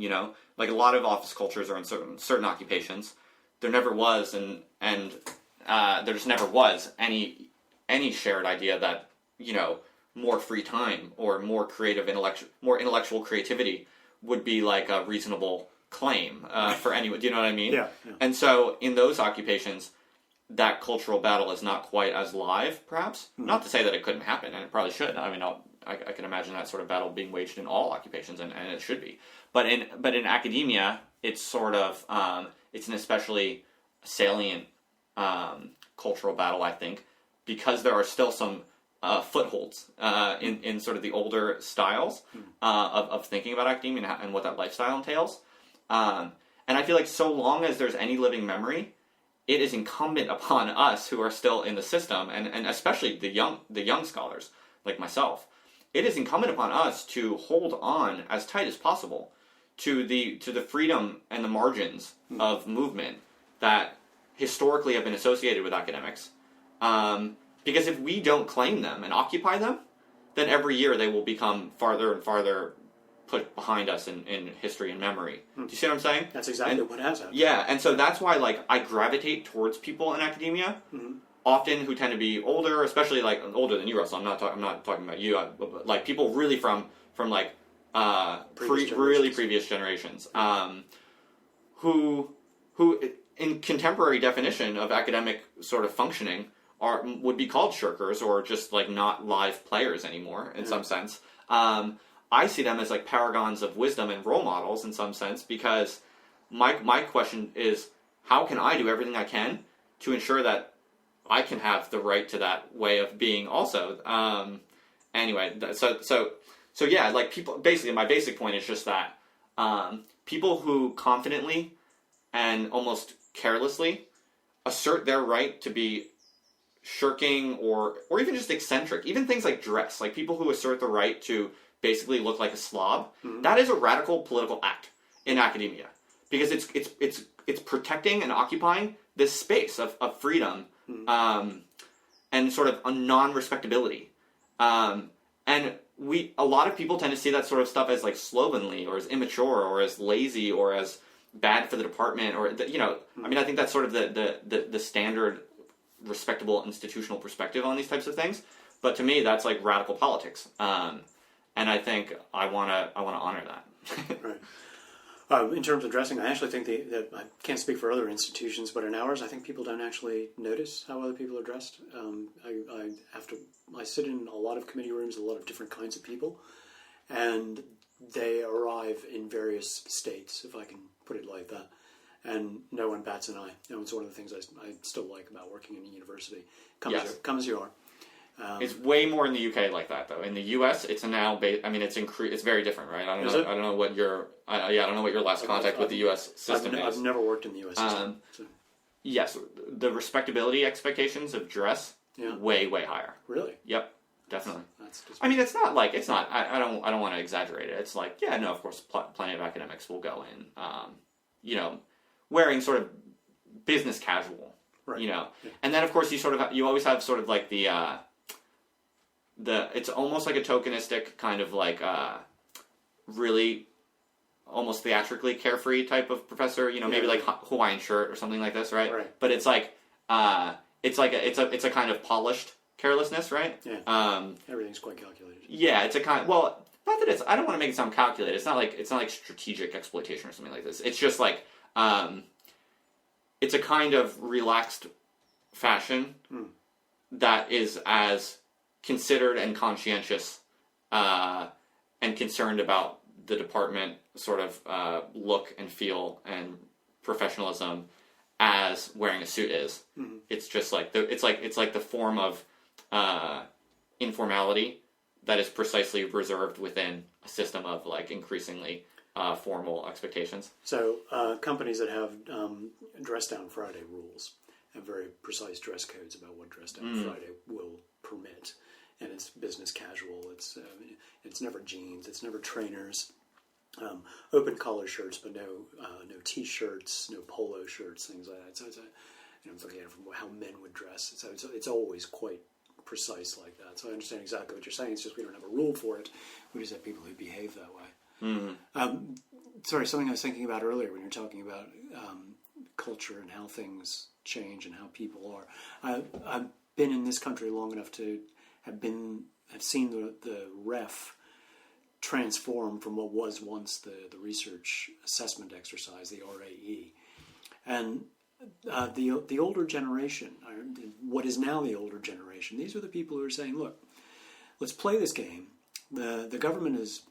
Like a lot of office cultures are in certain occupations. There never was, and there just never was any shared idea that, more free time or more intellectual creativity would be like a reasonable claim for anyone. Do you know what I mean? Yeah. And so in those occupations, that cultural battle is not quite as live, perhaps. Not to say that it couldn't happen, and it probably should. I mean, I can imagine that sort of battle being waged in all occupations, and it should be. But in academia, it's sort of it's an especially salient cultural battle, I think, because there are still some footholds in sort of the older styles of thinking about academia and what that lifestyle entails. And I feel like so long as there's any living memory, it is incumbent upon us who are still in the system, and especially the young scholars like myself, it is incumbent upon us to hold on as tight as possible to the freedom and the margins of movement that historically have been associated with academics. Because if we don't claim them and occupy them, then every year they will become farther and farther put behind us in history and memory. Do you see what I'm saying? That's exactly what has happened. Yeah, and so that's why I gravitate towards people in academia, often who tend to be older, especially older than you, Russell. I'm not talking about you, but like people really from previous generations, who in contemporary definition of academic sort of functioning would be called shirkers, or just not live players anymore in some sense. I see them as paragons of wisdom and role models in some sense, because my question is, how can I do everything I can to ensure that I can have the right to that way of being also? Anyway, so yeah, people, basically my basic point is just that people who confidently and almost carelessly assert their right to be shirking or even just eccentric, even things like dress, like people who assert the right to basically look like a slob, that is a radical political act in academia, because it's protecting and occupying this space of freedom and sort of a non-respectability. And a lot of people tend to see that sort of stuff as slovenly or as immature or as lazy or as bad for the department, or I mean, I think that's sort of the standard respectable institutional perspective on these types of things. But to me, that's radical politics. And I think I want to honor that. Right. In terms of dressing, I actually think that I can't speak for other institutions, but in ours, I think people don't actually notice how other people are dressed. I sit in a lot of committee rooms, a lot of different kinds of people, and they arrive in various states, if I can put it like that, and no one bats an eye. It's one of the things I still like about working in a university. Come as you are. It's way more in the UK like that, though. In the US, it's now. It's very different, right? I don't know what your. I don't know what your last contact with the US system is. I've never worked in the US system. Yes, the respectability expectations of dress way higher. Really? Yep, definitely. I mean, it's not like it's not. I don't want to exaggerate it. It's of course, plenty of academics will go in, wearing sort of business casual, right. And then of course you always have sort of it's almost like a tokenistic kind of really almost theatrically carefree type of professor, maybe Hawaiian shirt or something like this, right? But it's it's a kind of polished carelessness, right? Yeah. Everything's quite calculated. Yeah, it's a kind. Well, not that I don't want to make it sound calculated. It's not like strategic exploitation or something like this. It's just it's a kind of relaxed fashion that is as considered and conscientious and concerned about the department sort of look and feel and professionalism as wearing a suit is. It's just it's like the form of informality that is precisely reserved within a system of increasingly formal expectations. So companies that have dress down Friday rules have very precise dress codes about what dress down Friday will permit, and it's business casual. It's never jeans. It's never trainers. Open collar shirts, but no t-shirts, no polo shirts, things like that. So I'm looking at it from how men would dress. So it's always quite precise like that. So I understand exactly what you're saying. It's just we don't have a rule for it. We just have people who behave that way. Sorry, something I was thinking about earlier when you're talking about culture and how things change and how people are. I've been in this country long enough to have seen the ref transform from what was once the research assessment exercise, the RAE, and the older generation, what is now the older generation. These are the people who are saying, "Look, let's play this game. The government has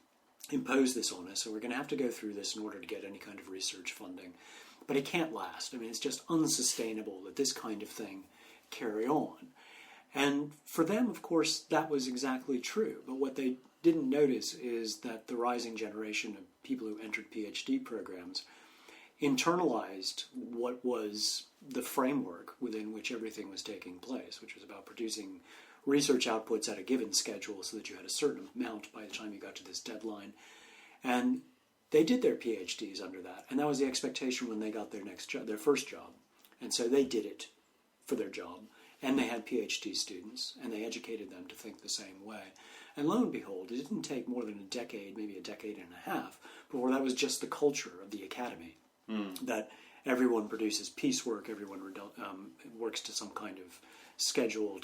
imposed this on us, so we're going to have to go through this in order to get any kind of research funding. But it can't last. I mean, it's just unsustainable that this kind of thing carry on." And for them, of course, that was exactly true. But what they didn't notice is that the rising generation of people who entered PhD programs internalized what was the framework within which everything was taking place, which was about producing research outputs at a given schedule so that you had a certain amount by the time you got to this deadline. And they did their PhDs under that. And that was the expectation when they got their next job, their first job. And so they did it for their job. And they had PhD students, and they educated them to think the same way. And lo and behold, it didn't take more than a decade, maybe a decade and a half, before that was just the culture of the academy. That everyone produces piecework, everyone works to some kind of schedule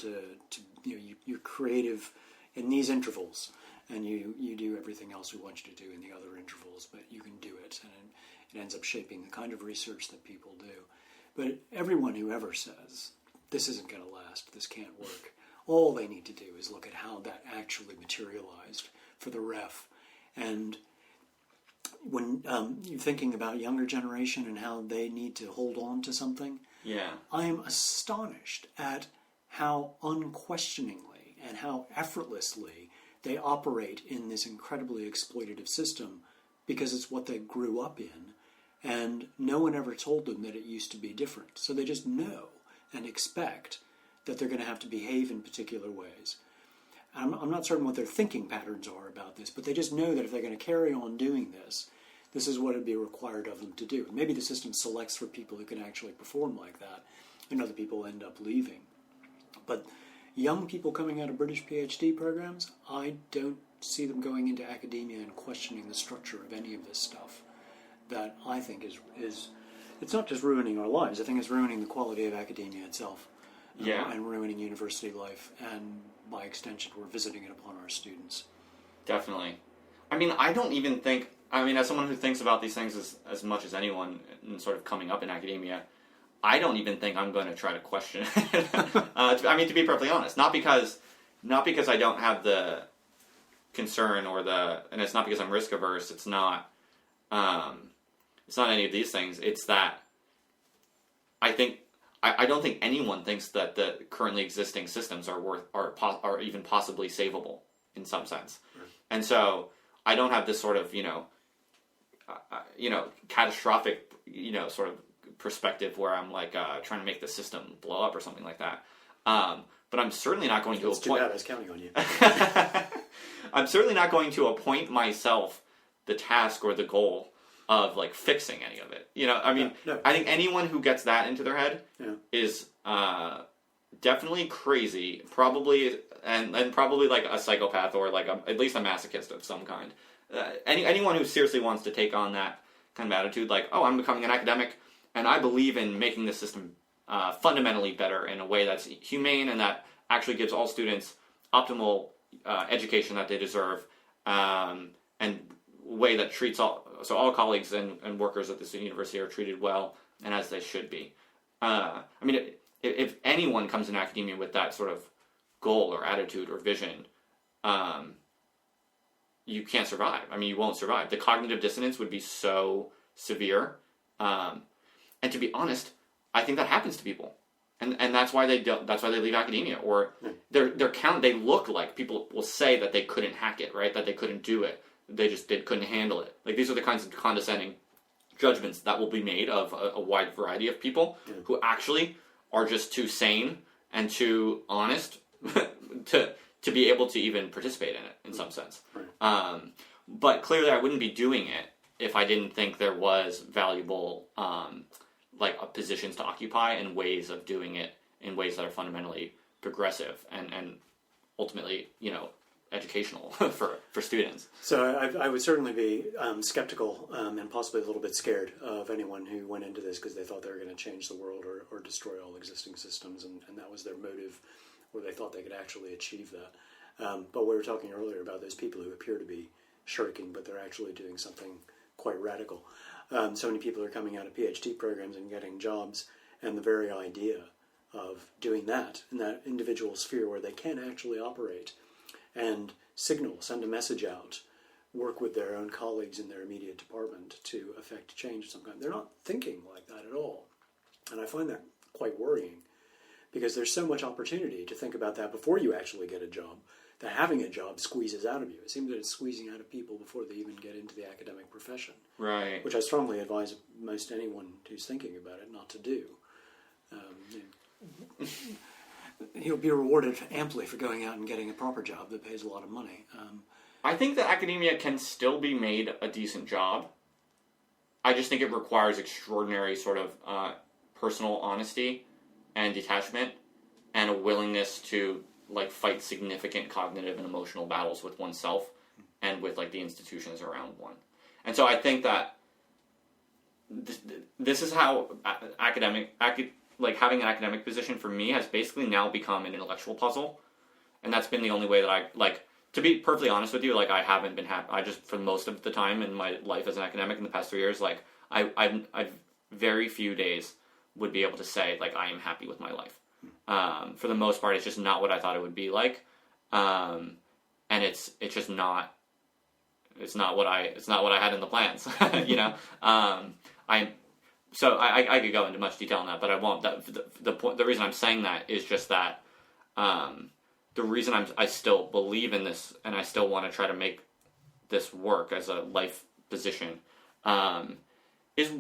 you're creative in these intervals, and you do everything else we want you to do in the other intervals, but you can do it, and it ends up shaping the kind of research that people do. But everyone who ever says, this isn't going to last, this can't work, all they need to do is look at how that actually materialized for the ref. And when you're thinking about younger generation and how they need to hold on to something, I am astonished at how unquestioningly and how effortlessly they operate in this incredibly exploitative system, because it's what they grew up in, and no one ever told them that it used to be different. So they just know and expect that they're going to have to behave in particular ways. I'm not certain what their thinking patterns are about this, but they just know that if they're going to carry on doing this, this is what would be required of them to do. And maybe the system selects for people who can actually perform like that, and other people end up leaving. But young people coming out of British PhD programs, I don't see them going into academia and questioning the structure of any of this stuff. That I think is it's not just ruining our lives, I think it's ruining the quality of academia itself. And ruining university life, and by extension, we're visiting it upon our students. Definitely. I mean, I don't even think, as someone who thinks about these things as much as anyone in sort of coming up in academia, I don't even think I'm going to try to question it. To be perfectly honest, not because I don't have the concern and it's not because I'm risk averse. It's not any of these things. It's that I don't think anyone thinks that the currently existing systems are even possibly savable in some sense. Right. And so I don't have this sort of catastrophic sort of perspective where I'm like trying to make the system blow up or something like that. But I'm certainly not going to appoint. Too bad I was counting on you. I'm certainly not going to appoint myself the task or the goal of like fixing any of it. No. I think anyone who gets that into their head is definitely crazy, probably and probably like a psychopath or like at least a masochist of some kind. Anyone who seriously wants to take on that kind of attitude, like, oh, I'm becoming an academic and I believe in making the system fundamentally better in a way that's humane and that actually gives all students optimal education that they deserve, and way that treats all colleagues and workers at this university are treated well and as they should be. If anyone comes in academia with that sort of goal or attitude or vision, you can't survive. You won't survive. The cognitive dissonance would be so severe. And to be honest, I think that happens to people. And that's why they leave academia, or they look like people will say that they couldn't hack it, right? That they couldn't do it. they just couldn't handle it. Like, these are the kinds of condescending judgments that will be made of a wide variety of people who actually are just too sane and too honest to be able to even participate in it in some sense. Right. But clearly I wouldn't be doing it if I didn't think there was valuable positions to occupy and ways of doing it in ways that are fundamentally progressive and ultimately, educational for students. So I would certainly be skeptical and possibly a little bit scared of anyone who went into this because they thought they were going to change the world or destroy all existing systems, and that was their motive, or they thought they could actually achieve that. But we were talking earlier about those people who appear to be shirking, but they're actually doing something quite radical. So many people are coming out of PhD programs and getting jobs, and the very idea of doing that in that individual sphere where they can actually operate and send a message out, work with their own colleagues in their immediate department to affect change of some kind. They're not thinking like that at all. And I find that quite worrying because there's so much opportunity to think about that before you actually get a job, that having a job squeezes out of you. It seems that it's squeezing out of people before they even get into the academic profession. Right. Which I strongly advise most anyone who's thinking about it not to do. He'll be rewarded amply for going out and getting a proper job that pays a lot of money. I think that academia can still be made a decent job. I just think it requires extraordinary sort of personal honesty and detachment and a willingness to fight significant cognitive and emotional battles with oneself and with the institutions around one. And so I think that this is how having an academic position for me has basically now become an intellectual puzzle, and that's been the only way that I to be perfectly honest with you, I haven't been happy. I just, for most of the time in my life as an academic in the past 3 years, I've very few days would be able to say I am happy with my life. For the most part, it's just not what I thought it would be like, and it's just not. It's not what I had in the plans. So I could go into much detail on that, but I won't. The reason I'm saying that is just that the reason I still believe in this and I still want to try to make this work as a life position is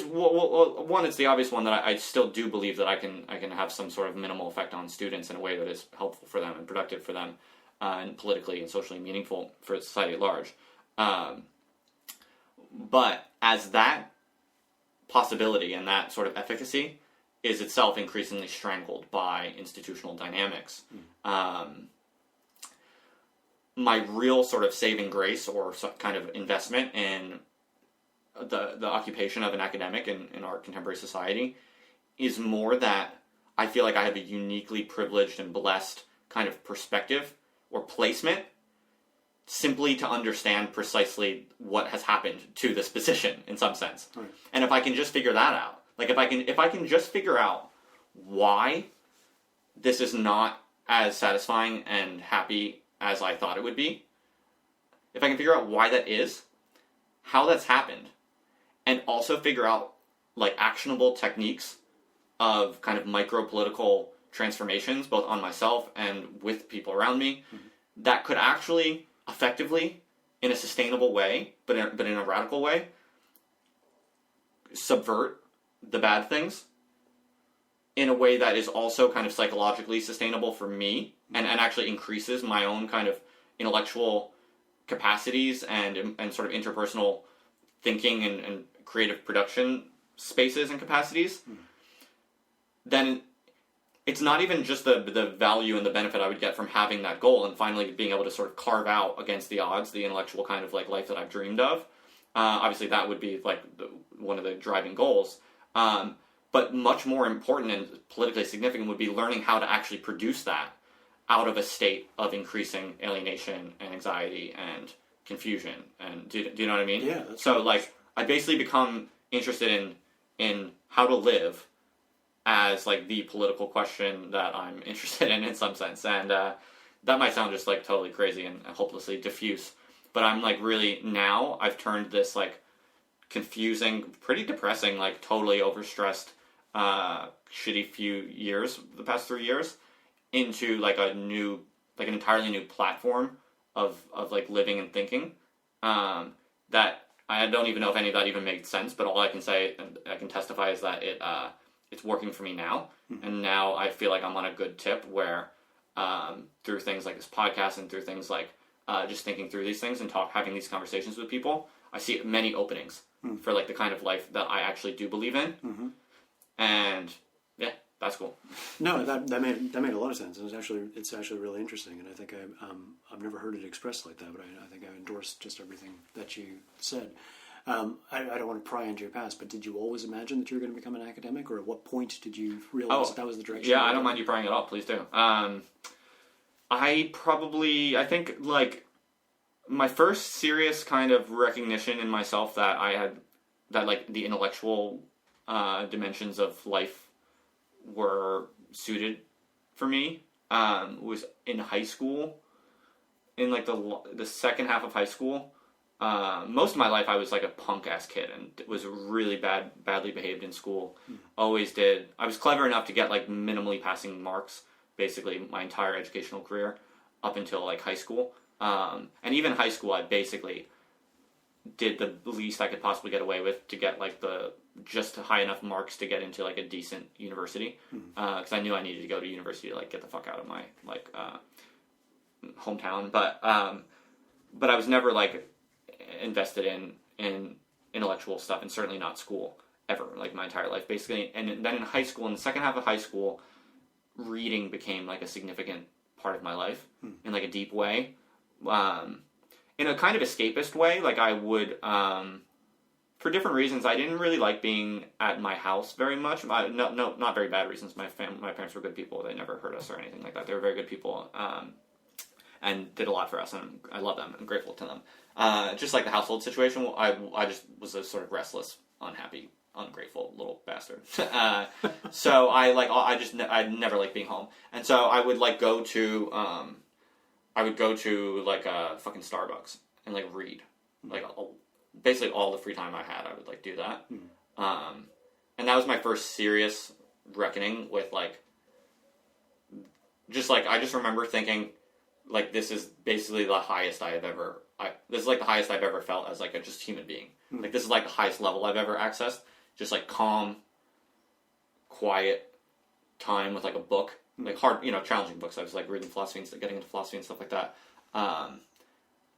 one. It's the obvious one that I still do believe that I can have some sort of minimal effect on students in a way that is helpful for them and productive for them and politically and socially meaningful for society at large. But as that possibility and that sort of efficacy is itself increasingly strangled by institutional dynamics. My real sort of saving grace or some kind of investment in the occupation of an academic in our contemporary society is more that I feel like I have a uniquely privileged and blessed kind of perspective or placement simply to understand precisely what has happened to this position in some sense. Right. And if I can just figure that out, if I can just figure out why this is not as satisfying and happy as I thought it would be, if I can figure out why that is, how that's happened, and also figure out actionable techniques of kind of micro-political transformations, both on myself and with people around me, that could actually effectively, in a sustainable way, but in a radical way, subvert the bad things in a way that is also kind of psychologically sustainable for me and actually increases my own kind of intellectual capacities and sort of interpersonal thinking and creative production spaces and capacities, then it's not even just the value and the benefit I would get from having that goal and finally being able to sort of carve out against the odds the intellectual kind of life that I've dreamed of. Obviously, that would be one of the driving goals. But much more important and politically significant would be learning how to actually produce that out of a state of increasing alienation and anxiety and confusion. And do you know what I mean? Yeah. So I basically become interested in how to live as the political question that I'm interested in some sense. And that might sound just totally crazy and hopelessly diffuse, but I'm really now I've turned this confusing, pretty depressing, totally overstressed, shitty few years, the past 3 years, into an entirely new platform of living and thinking that I don't even know if any of that even made sense, but all I can say, and I can testify, is that it's working for me now. And now I feel like I'm on a good tip where through things like this podcast and through things like just thinking through these things and having these conversations with people, I see many openings for like the kind of life that I actually do believe in. And yeah, that's cool. No, that made a lot of sense. It's actually really interesting, and I think I've never heard it expressed like that, but I think I endorse just everything that you said. I don't want to pry into your past, but did you always imagine that you were going to become an academic, or at what point did you realize that was the direction? Yeah, I don't mind you prying at all. Please do. I think like my first serious kind of recognition in myself that I had, that like the intellectual dimensions of life were suited for me was in high school. In like the second half of high school, most of my life I was like a punk ass kid and was really badly behaved in school. Always did. I was clever enough to get like minimally passing marks basically my entire educational career up until like high school. And even high school, I basically did the least I could possibly get away with to get like just high enough marks to get into like a decent university, because I knew I needed to go to university to like get the fuck out of my like hometown. But I was never like invested in intellectual stuff, and certainly not school ever, like my entire life basically. And then in high school, in the second half of high school, reading became like a significant part of my life in like a deep way. In a kind of escapist way, like I would, for different reasons, I didn't really like being at my house very much. Not very bad reasons. My parents were good people. They never hurt us or anything like that. They were very good people, and did a lot for us, and I love them. I'm grateful to them. Just like the household situation, I just was a sort of restless, unhappy, ungrateful little bastard. So I never liked being home, and so I would like go to like a fucking Starbucks and like read, like basically all the free time I had, I would like do that. And that was my first serious reckoning with like, just like, I just remember thinking like, this is basically the highest this is like the highest I've ever felt as like a just human being. Like this is like the highest level I've ever accessed. Just like calm, quiet time with like a book. Like hard, challenging books. I was like reading philosophy and getting into philosophy and stuff like that.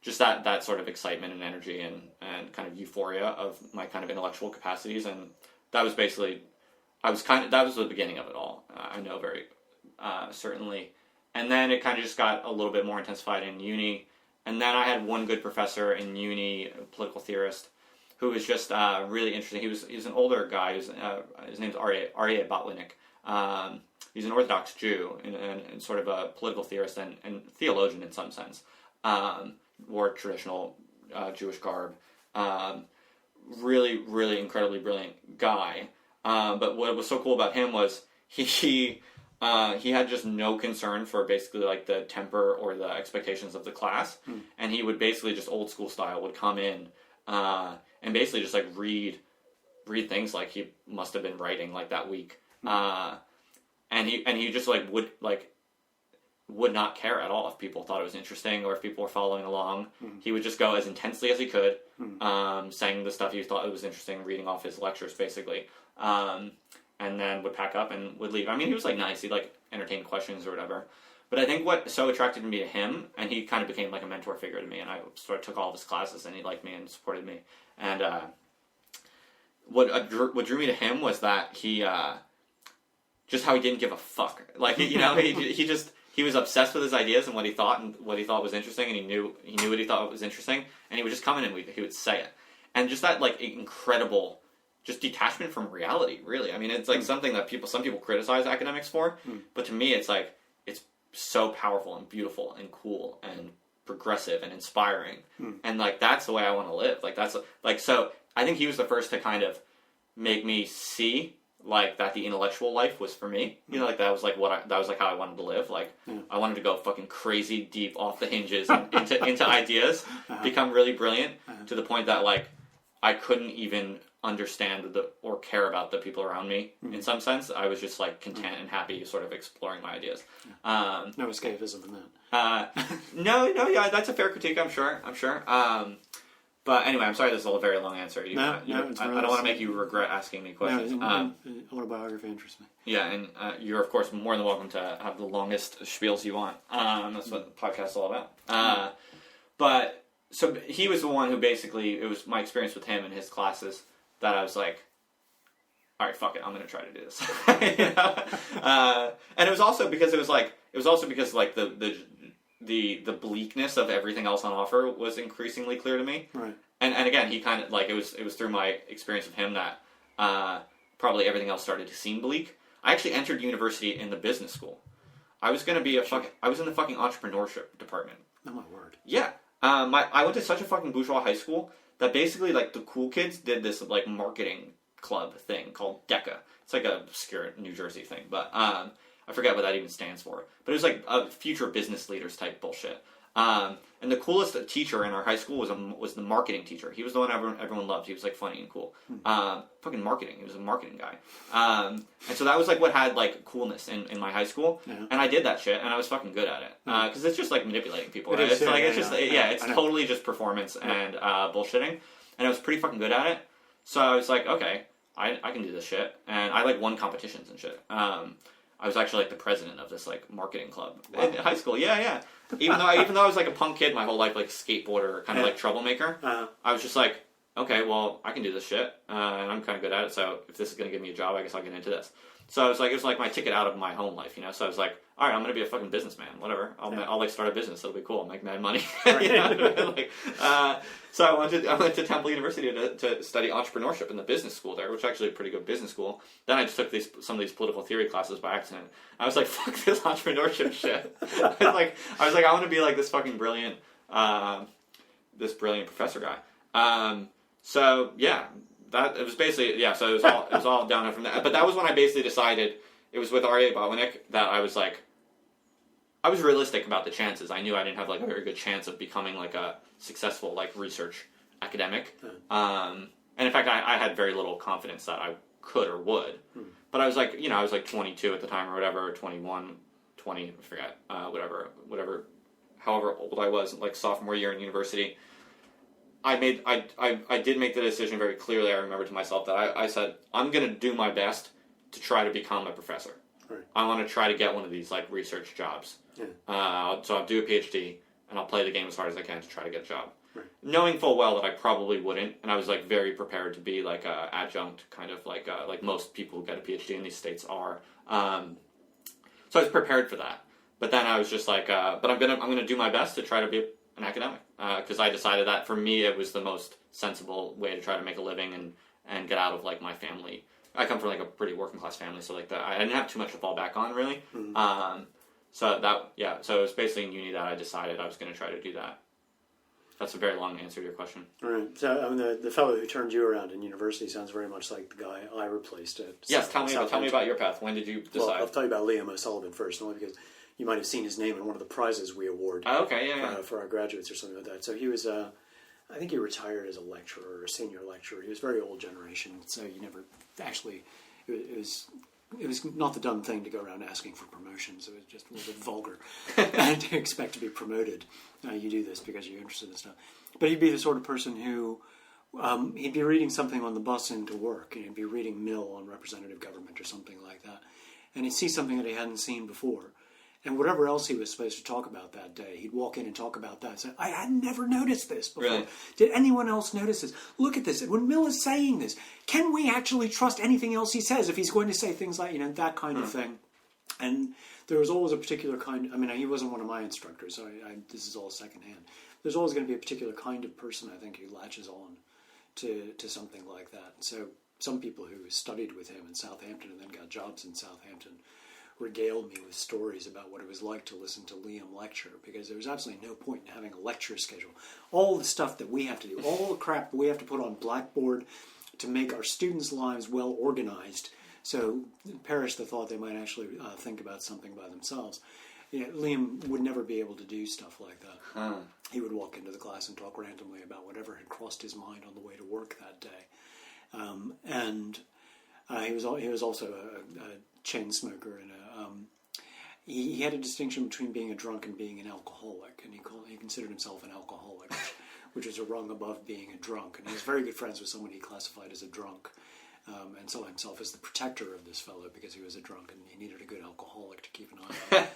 Just that sort of excitement and energy and kind of euphoria of my kind of intellectual capacities, and that was basically, that was the beginning of it all. I know very certainly, and then it kind of just got a little bit more intensified in uni, and then I had one good professor in uni, a political theorist, who was just really interesting. He was an older guy. His name's Aryeh Botlinnik. He's an Orthodox Jew and sort of a political theorist and theologian in some sense. Wore traditional Jewish garb. Really, really incredibly brilliant guy. But what was so cool about him was he had just no concern for basically like the temper or the expectations of the class. And he would basically just old school style would come in and basically just like read things like he must have been writing like that week. And he just like would not care at all if people thought it was interesting or if people were following along. He would just go as intensely as he could, saying the stuff he thought it was interesting, reading off his lectures basically, and then would pack up and would leave. I mean, he was like nice. He'd like entertain questions or whatever. But I think what so attracted me to him, and he kind of became like a mentor figure to me, and I sort of took all of his classes, and he liked me and supported me. And what drew me to him was that he just how he didn't give a fuck. Like he was obsessed with his ideas and what he thought was interesting, and he knew what he thought was interesting, and he would just come in and he would say it, and just that like incredible just detachment from reality. Really, I mean, it's like something that some people criticize academics for, but to me, it's like it's so powerful and beautiful and cool and progressive and inspiring, and like that's the way I want to live. Like that's like so. I think he was the first to kind of make me see like that the intellectual life was for me. Like that was like that was like how I wanted to live. Like I wanted to go fucking crazy deep off the hinges into ideas, become really brilliant to the point that like I couldn't even understand or care about the people around me in some sense. I was just like content and happy sort of exploring my ideas. No escapism in that. No, yeah, that's a fair critique, I'm sure. But anyway, I'm sorry this is a very long answer. No, I don't want to make you regret asking me questions. Autobiography interests me. Yeah, and you're, of course, more than welcome to have the longest spiels you want. That's what the podcast is all about. But, so he was the one who basically, it was my experience with him and his classes that I was like, all right, fuck it, I'm going to try to do this. And it was also because the bleakness of everything else on offer was increasingly clear to me. Right. And again, he kind of, like, it was through my experience with him that probably everything else started to seem bleak. I actually entered university in the business school. I was going to be I was in the fucking entrepreneurship department. Oh, my word. Yeah. I went to such a fucking bourgeois high school that basically, like, the cool kids did this, like, marketing club thing called DECA. It's like a obscure New Jersey thing, but I forget what that even stands for. But it was like a future business leaders type bullshit. And the coolest teacher in our high school was the marketing teacher. He was the one everyone loved. He was like funny and cool. Fucking marketing. He was a marketing guy. And so that was like what had like coolness in my high school. Yeah. And I did that shit, and I was fucking good at it. Because it's just like manipulating people, right? It's totally just performance and bullshitting. And I was pretty fucking good at it. So I was like, okay, I can do this shit. And I like won competitions and shit. I was actually like the president of this like marketing club in high school. Yeah. Even though I was like a punk kid my whole life, like skateboarder, kind of like troublemaker, I was just like, okay, well, I can do this shit, and I'm kind of good at it. So if this is going to give me a job, I guess I'll get into this. So it was like my ticket out of my home life, you know. So I was like, all right, I'm going to be a fucking businessman, whatever. I'll like start a business. It'll be cool. I'll make mad money. So I went to Temple University to study entrepreneurship in the business school there, which is actually a pretty good business school. Then I just took some of these political theory classes by accident. I was like, fuck this entrepreneurship shit. I was like, I want to be like this fucking brilliant professor guy. So yeah, it was basically So it was all downhill from that. But that was when I basically decided. It was with R.A. Botwinick that I was like, I was realistic about the chances. I knew I didn't have like a very good chance of becoming like a successful like research academic. And in fact, I had very little confidence that I could or would. But I was like, I was like 22 at the time or whatever, 21, 20, I forget, whatever, however old I was, like sophomore year in university. I did make the decision very clearly. I remember to myself that I said, I'm going to do my best to try to become a professor. Right. I want to try to get one of these like research jobs. Yeah. So I'll do a PhD and I'll play the game as hard as I can to try to get a job. Right. Knowing full well that I probably wouldn't, and I was like very prepared to be like a adjunct, kind of like most people who get a PhD in these states are. So I was prepared for that. But then I was just like, but I'm gonna do my best to try to be an academic because I decided that for me it was the most sensible way to try to make a living and get out of like my family. I come from like a pretty working class family, so like I didn't have too much to fall back on really. So it was basically in uni that I decided I was going to try to do that. That's a very long answer to your question. All right. So I mean, the fellow who turned you around in university sounds very much like the guy I replaced at. Yes, tell me about your path. When did you decide? Well, I'll tell you about Liam O'Sullivan first, only because you might have seen his name in one of the prizes we award. Oh, okay, yeah. For our graduates or something like that. So he was, I think he retired as a lecturer or a senior lecturer. He was very old generation, so you never actually. It was not the dumb thing to go around asking for promotions. It was just a little bit vulgar and to expect to be promoted. You do this because you're interested in stuff. But he'd be the sort of person who he'd be reading something on the bus into work, and he'd be reading Mill on representative government or something like that, and he'd see something that he hadn't seen before. And whatever else he was supposed to talk about that day, he'd walk in and talk about that. Say, I had never noticed this before. Really? Did anyone else notice this? Look at this. When Mill is saying this, can we actually trust anything else he says if he's going to say things like, that kind of thing? And there was always a particular kind. I mean, he wasn't one of my instructors, so this is all secondhand. There's always going to be a particular kind of person, I think, who latches on to something like that. And so some people who studied with him in Southampton and then got jobs in Southampton regaled me with stories about what it was like to listen to Liam lecture, because there was absolutely no point in having a lecture schedule. All the stuff that we have to do, all the crap that we have to put on Blackboard to make our students' lives well organized, so perish the thought they might actually think about something by themselves. Liam would never be able to do stuff like that. He would walk into the class and talk randomly about whatever had crossed his mind on the way to work that day. He was also a chain smoker, and he had a distinction between being a drunk and being an alcoholic, and he considered himself an alcoholic, which is a rung above being a drunk. And he was very good friends with someone he classified as a drunk, and saw himself as the protector of this fellow because he was a drunk and he needed a good alcoholic to keep an eye on.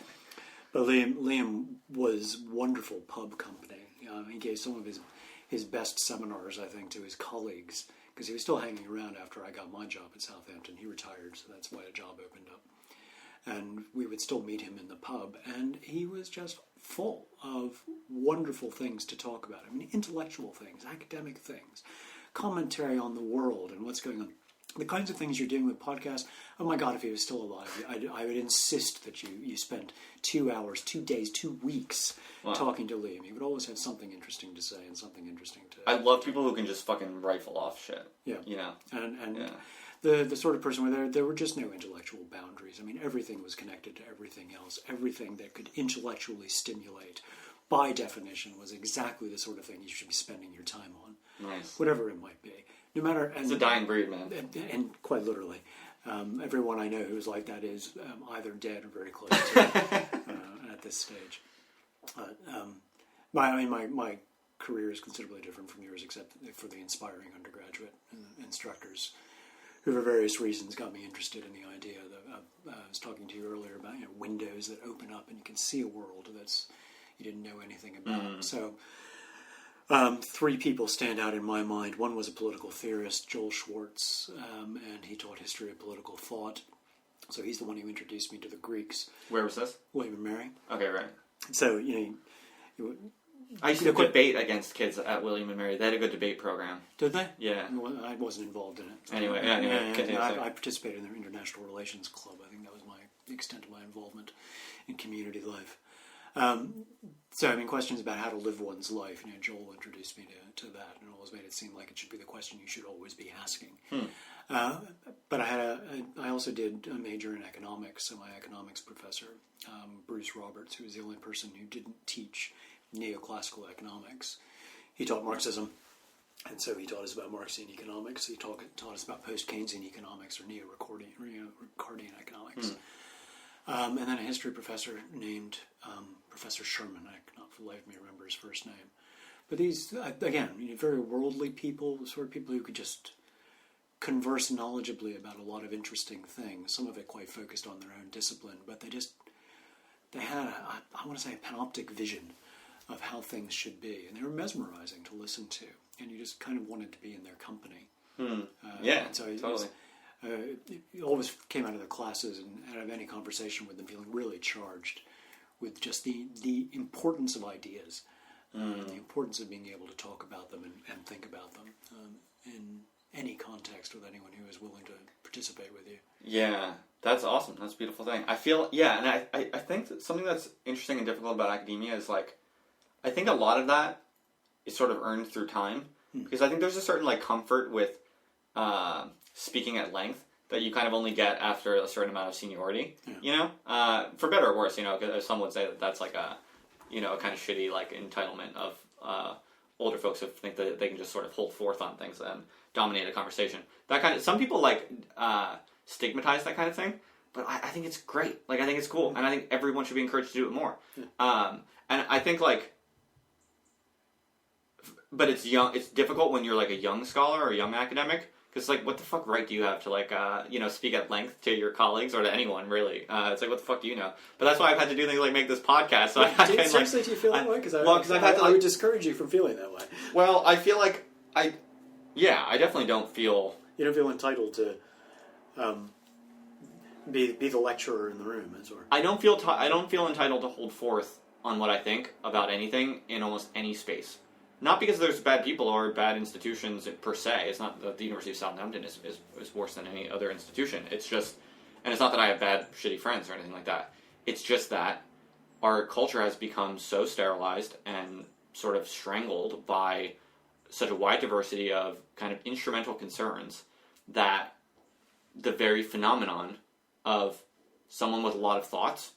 But Liam was wonderful pub company. He gave some of his best seminars, I think, to his colleagues, because he was still hanging around after I got my job at Southampton. He retired, so that's why a job opened up. And we would still meet him in the pub, and he was just full of wonderful things to talk about. I mean, intellectual things, academic things, commentary on the world and what's going on. The kinds of things you're doing with podcasts, oh my God, if he was still alive, I would insist that you spend 2 hours, 2 days, 2 weeks talking to Liam. He would always have something interesting to say and something interesting to... I love people who can just fucking rifle off shit. Yeah. You know? And yeah. The sort of person where there were just no intellectual boundaries. I mean, everything was connected to everything else. Everything that could intellectually stimulate, by definition, was exactly the sort of thing you should be spending your time on. Nice. Whatever it might be. No matter, it's a dying breed, man. And quite literally, everyone I know who's like that is either dead or very close to it at this stage. My career is considerably different from yours, except for the inspiring undergraduate instructors who, for various reasons, got me interested in the idea. I was talking to you earlier about windows that open up and you can see a world that's you didn't know anything about. So. 3 people stand out in my mind. One was a political theorist, Joel Schwartz, and he taught history of political thought. So he's the one who introduced me to the Greeks. Where was this? William and Mary. Okay, right. So, I used to debate against kids at William and Mary. They had a good debate program. Did they? Yeah. Well, I wasn't involved in it. Anyway, I participated in their International Relations Club. I think that was the extent of my involvement in community life. So, questions about how to live one's life. Joel introduced me to that, and always made it seem like it should be the question you should always be asking. But I also did a major in economics, so my economics professor, Bruce Roberts, who was the only person who didn't teach neoclassical economics, he taught Marxism, and so he taught us about Marxian economics. He taught us about post-Keynesian economics or neo-Ricardian economics. And then a history professor named Professor Sherman. I cannot for the life of me remember his first name. But these, again, very worldly people, the sort of people who could just converse knowledgeably about a lot of interesting things, some of it quite focused on their own discipline, but they had, I want to say, a panoptic vision of how things should be. And they were mesmerizing to listen to. And you just kind of wanted to be in their company. Yeah, so totally. It always came out of the classes and out of any conversation with them feeling really charged with just the importance of ideas, and the importance of being able to talk about them and think about them in any context with anyone who is willing to participate with you. Yeah, that's awesome. That's a beautiful thing. I feel, and I think that something that's interesting and difficult about academia is I think a lot of that is sort of earned through time, because I think there's a certain comfort with speaking at length that you kind of only get after a certain amount of seniority, for better or worse, because some would say that that's a kind of shitty entitlement of older folks who think that they can just sort of hold forth on things and dominate a conversation. Some people stigmatize that kind of thing, but I think it's great. I think it's cool, and I think everyone should be encouraged to do it more. And I think but it's difficult when you're a young scholar or a young academic. Because, what the fuck right do you have to, speak at length to your colleagues or to anyone, really? It's what the fuck do you know? But that's why I've had to do things like make this podcast. So seriously, do you feel that way? Because I would discourage you from feeling that way. Well, I feel I definitely don't feel... You don't feel entitled to be the lecturer in the room, as it were. I don't feel entitled to hold forth on what I think about anything in almost any space. Not because there's bad people or bad institutions per se. It's not that the University of Southampton is worse than any other institution. It's just, and it's not that I have bad, shitty friends or anything like that. It's just that our culture has become so sterilized and sort of strangled by such a wide diversity of kind of instrumental concerns that the very phenomenon of someone with a lot of thoughts,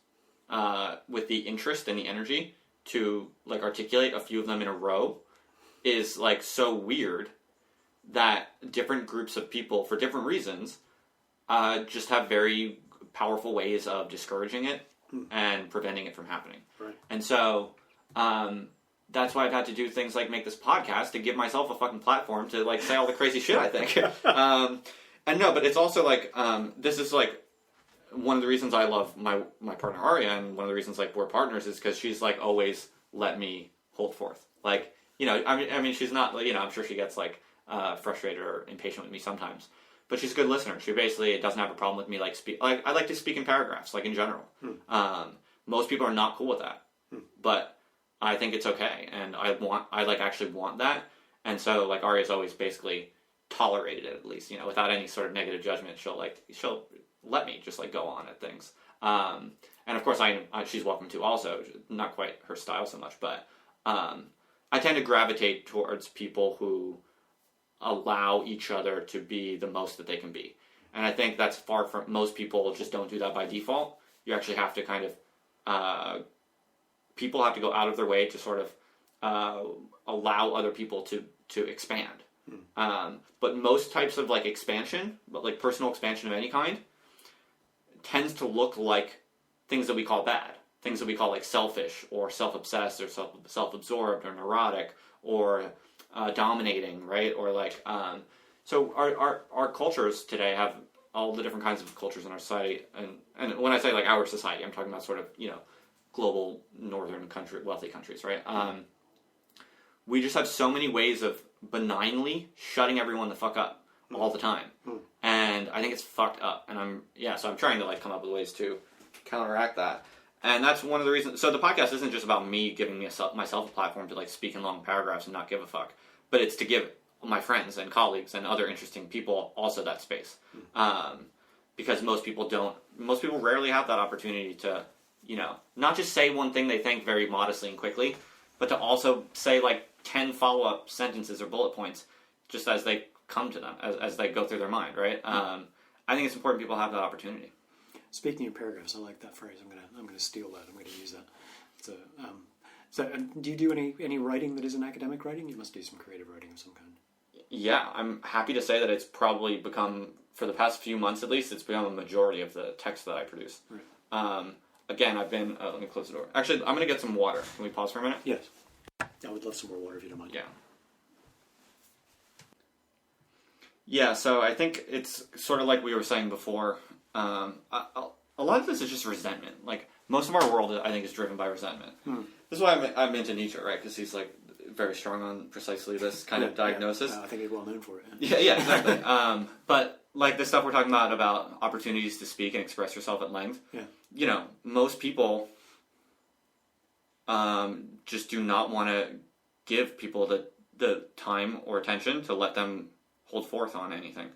with the interest and the energy to articulate a few of them in a row, is so weird that different groups of people, for different reasons, just have very powerful ways of discouraging it and preventing it from happening. Right. And so, that's why I've had to do things like make this podcast to give myself a fucking platform to like say all the crazy shit I think. And no, but it's also like this is like one of the reasons I love my partner Aria, and one of the reasons like we're partners is because she's like always let me hold forth. Like, you know, I mean she's not, you know, I'm sure she gets like frustrated or impatient with me sometimes, but she's a good listener. She basically doesn't have a problem with me like I like to speak in paragraphs, like in general. Most people are not cool with that, but I think it's okay, and I like actually want that, and so like Aria's always basically tolerated it, at least, you know, without any sort of negative judgment. She'll let me just like go on at things, and of course she's welcome to also, not quite her style so much, but I tend to gravitate towards people who allow each other to be the most that they can be, and I think that's far from most people just don't do that by default. You actually have to kind of people have to go out of their way to sort of allow other people to expand. But most types of like expansion, but like personal expansion of any kind, tends to look like things that we call bad, things that we call like selfish or self-obsessed or self-absorbed or neurotic or dominating, right? Or like so our cultures today have all the different kinds of cultures in our society, and when I say like our society, I'm talking about sort of, you know, global northern country, wealthy countries, right? We just have so many ways of benignly shutting everyone the fuck up all the time, and I think it's fucked up. And so I'm trying to like come up with ways to counteract that, and that's one of the reasons. So the podcast isn't just about me giving myself a platform to like speak in long paragraphs and not give a fuck, but it's to give my friends and colleagues and other interesting people also that space, because most people rarely have that opportunity to, you know, not just say one thing they think very modestly and quickly, but to also say like 10 follow-up sentences or bullet points just as they come to them, as they go through their mind, right? I think it's important people have that opportunity. Speaking of paragraphs, I like that phrase. I'm gonna steal that. I'm gonna use that. So do you do any writing that isn't academic writing? You must do some creative writing of some kind. Yeah, I'm happy to say that it's probably become, for the past few months at least, it's become a majority of the text that I produce. Right. Again, I've been... let me close the door. Actually, I'm going to get some water. Can we pause for a minute? Yes. I would love some more water if you don't mind. Yeah. Yeah, so I think it's sort of like we were saying before. A lot of this is just resentment. Like, most of our world, I think, is driven by resentment. This is why I'm into Nietzsche, right? Because he's, like, very strong on precisely this kind of diagnosis. I think he's well known for it. Yeah, exactly. But, like, the stuff we're talking about opportunities to speak and express yourself at length, you know, most people just do not want to give people the time or attention to let them hold forth on anything.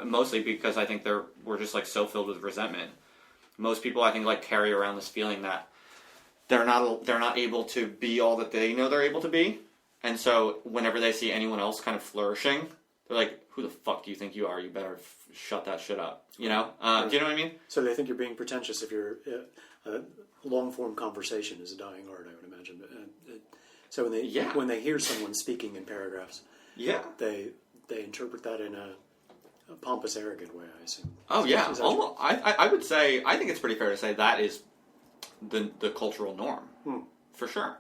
Mostly because I think we're just, like, so filled with resentment. Most people, I think, like, carry around this feeling that they're not able to be all that they know they're able to be, and so whenever they see anyone else kind of flourishing, they're like, "Who the fuck do you think you are? You better shut that shit up." You know? Do you know what I mean? So they think you're being pretentious if you're long form conversation is a dying art, I would imagine. So when they hear someone speaking in paragraphs, they interpret that in a pompous, arrogant way, I assume. Oh yeah, almost. I would say, I think it's pretty fair to say that is the cultural norm, for sure.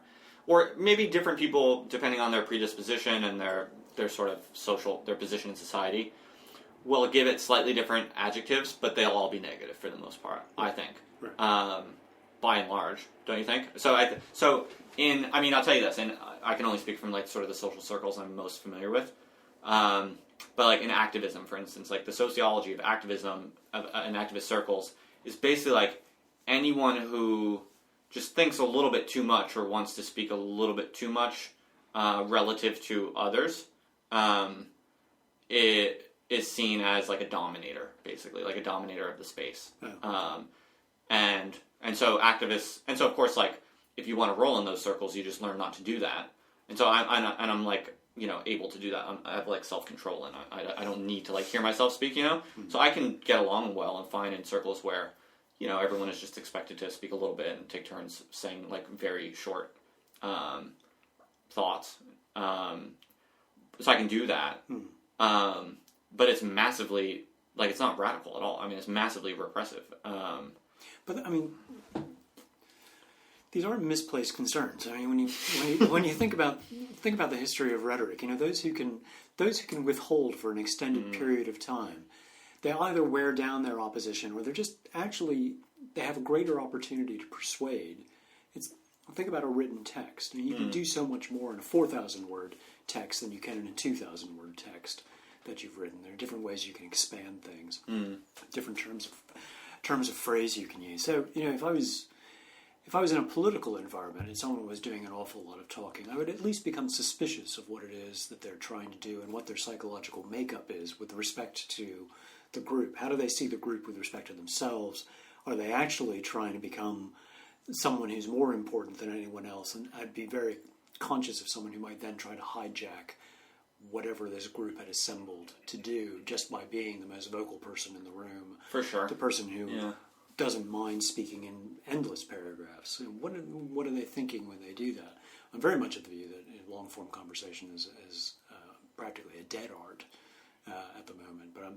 Or maybe different people, depending on their predisposition and their sort of their position in society, will give it slightly different adjectives, but they'll all be negative for the most part, I think. Right. By and large, don't you think? So I'll tell you this, and I can only speak from like sort of the social circles I'm most familiar with. But like in activism, for instance, like the sociology of activism in activist circles is basically like anyone who just thinks a little bit too much or wants to speak a little bit too much relative to others, it is seen as like a dominator, basically, like a dominator of the space. And so activists, and so of course, like if you want to roll in those circles, you just learn not to do that. And so I'm like, you know, able to do that. I have like self-control, and I don't need to like hear myself speak, you know. So I can get along well and fine in circles where, you know, everyone is just expected to speak a little bit and take turns saying like very short thoughts. So I can do that. But it's massively, like, it's not radical at all. I mean, it's massively repressive. But I mean, these aren't misplaced concerns. I mean, when you think about the history of rhetoric, those who can withhold for an extended period of time, they either wear down their opposition or they're just actually they have a greater opportunity to persuade. Think about a written text. I mean, you can do so much more in a 4,000 word text than you can in a 2,000 word text that you've written. There are different ways you can expand things, different terms of phrase you can use. So, if I was in a political environment and someone was doing an awful lot of talking, I would at least become suspicious of what it is that they're trying to do and what their psychological makeup is with respect to the group. How do they see the group with respect to themselves? Are they actually trying to become someone who's more important than anyone else? And I'd be very conscious of someone who might then try to hijack whatever this group had assembled to do just by being the most vocal person in the room. For sure. The person who doesn't mind speaking in endless paragraphs. And what are they thinking when they do that? I'm very much of the view that long-form conversation is practically a dead art at the moment. But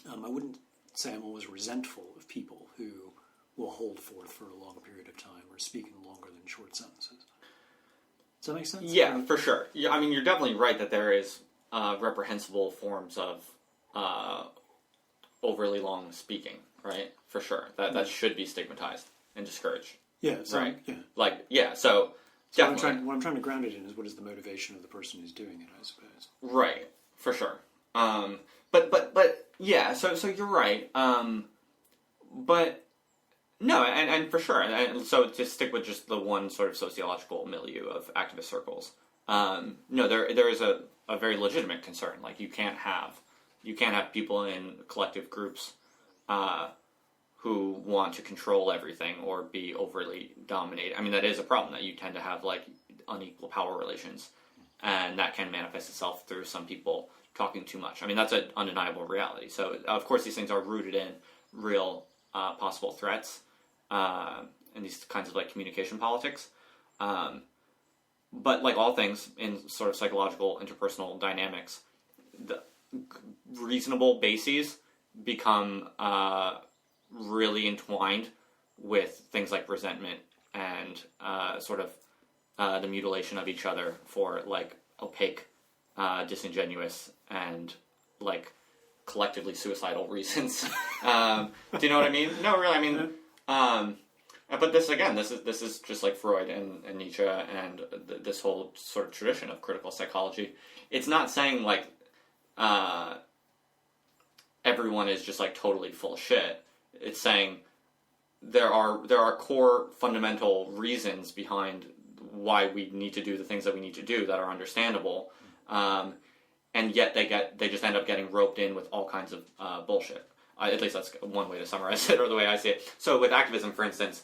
I wouldn't say I'm always resentful of people who will hold forth for a long period of time or speak in longer than short sentences. Does that make sense? Yeah, for sure. Yeah, I mean, you're definitely right that there is reprehensible forms of overly long speaking, right? For sure. That should be stigmatized and discouraged. Yeah. So, right? Yeah. So definitely. What I'm trying to ground it in is what is the motivation of the person who's doing it, I suppose. Right. For sure. But yeah, so you're right. But no, and for sure. And so to stick with just the one sort of sociological milieu of activist circles, no, there is a very legitimate concern. Like you can't have people in collective groups who want to control everything or be overly dominated. I mean, that is a problem that you tend to have like unequal power relations, and that can manifest itself through some people talking too much. I mean, that's an undeniable reality. So, of course, these things are rooted in real possible threats and these kinds of like communication politics. But like all things in sort of psychological interpersonal dynamics, the reasonable bases become really entwined with things like resentment and sort of the mutilation of each other for like opaque, disingenuous, and like collectively suicidal reasons. Do you know what I mean? No, really. I mean, but this is just like Freud and Nietzsche and this whole sort of tradition of critical psychology. It's not saying like everyone is just like totally full of shit. It's saying there are core fundamental reasons behind why we need to do the things that we need to do that are understandable, and yet they just end up getting roped in with all kinds of bullshit. At least that's one way to summarize it, or the way I see it. So with activism, for instance,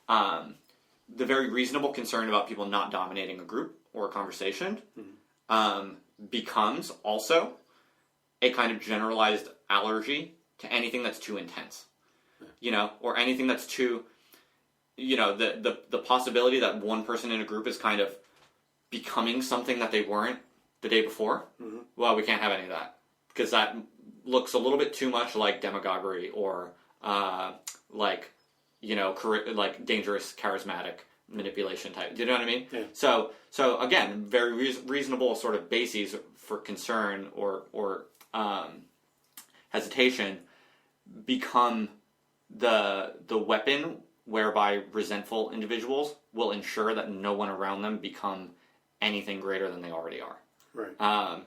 the very reasonable concern about people not dominating a group or a conversation becomes also a kind of generalized allergy to anything that's too intense, or anything that's too, the possibility that one person in a group is kind of becoming something that they weren't the day before. Mm-hmm. Well, we can't have any of that because that looks a little bit too much like demagoguery or like dangerous charismatic manipulation type. Do you know what I mean? Yeah. So again, very reasonable sort of bases for concern or hesitation become the weapon whereby resentful individuals will ensure that no one around them become anything greater than they already are. Right.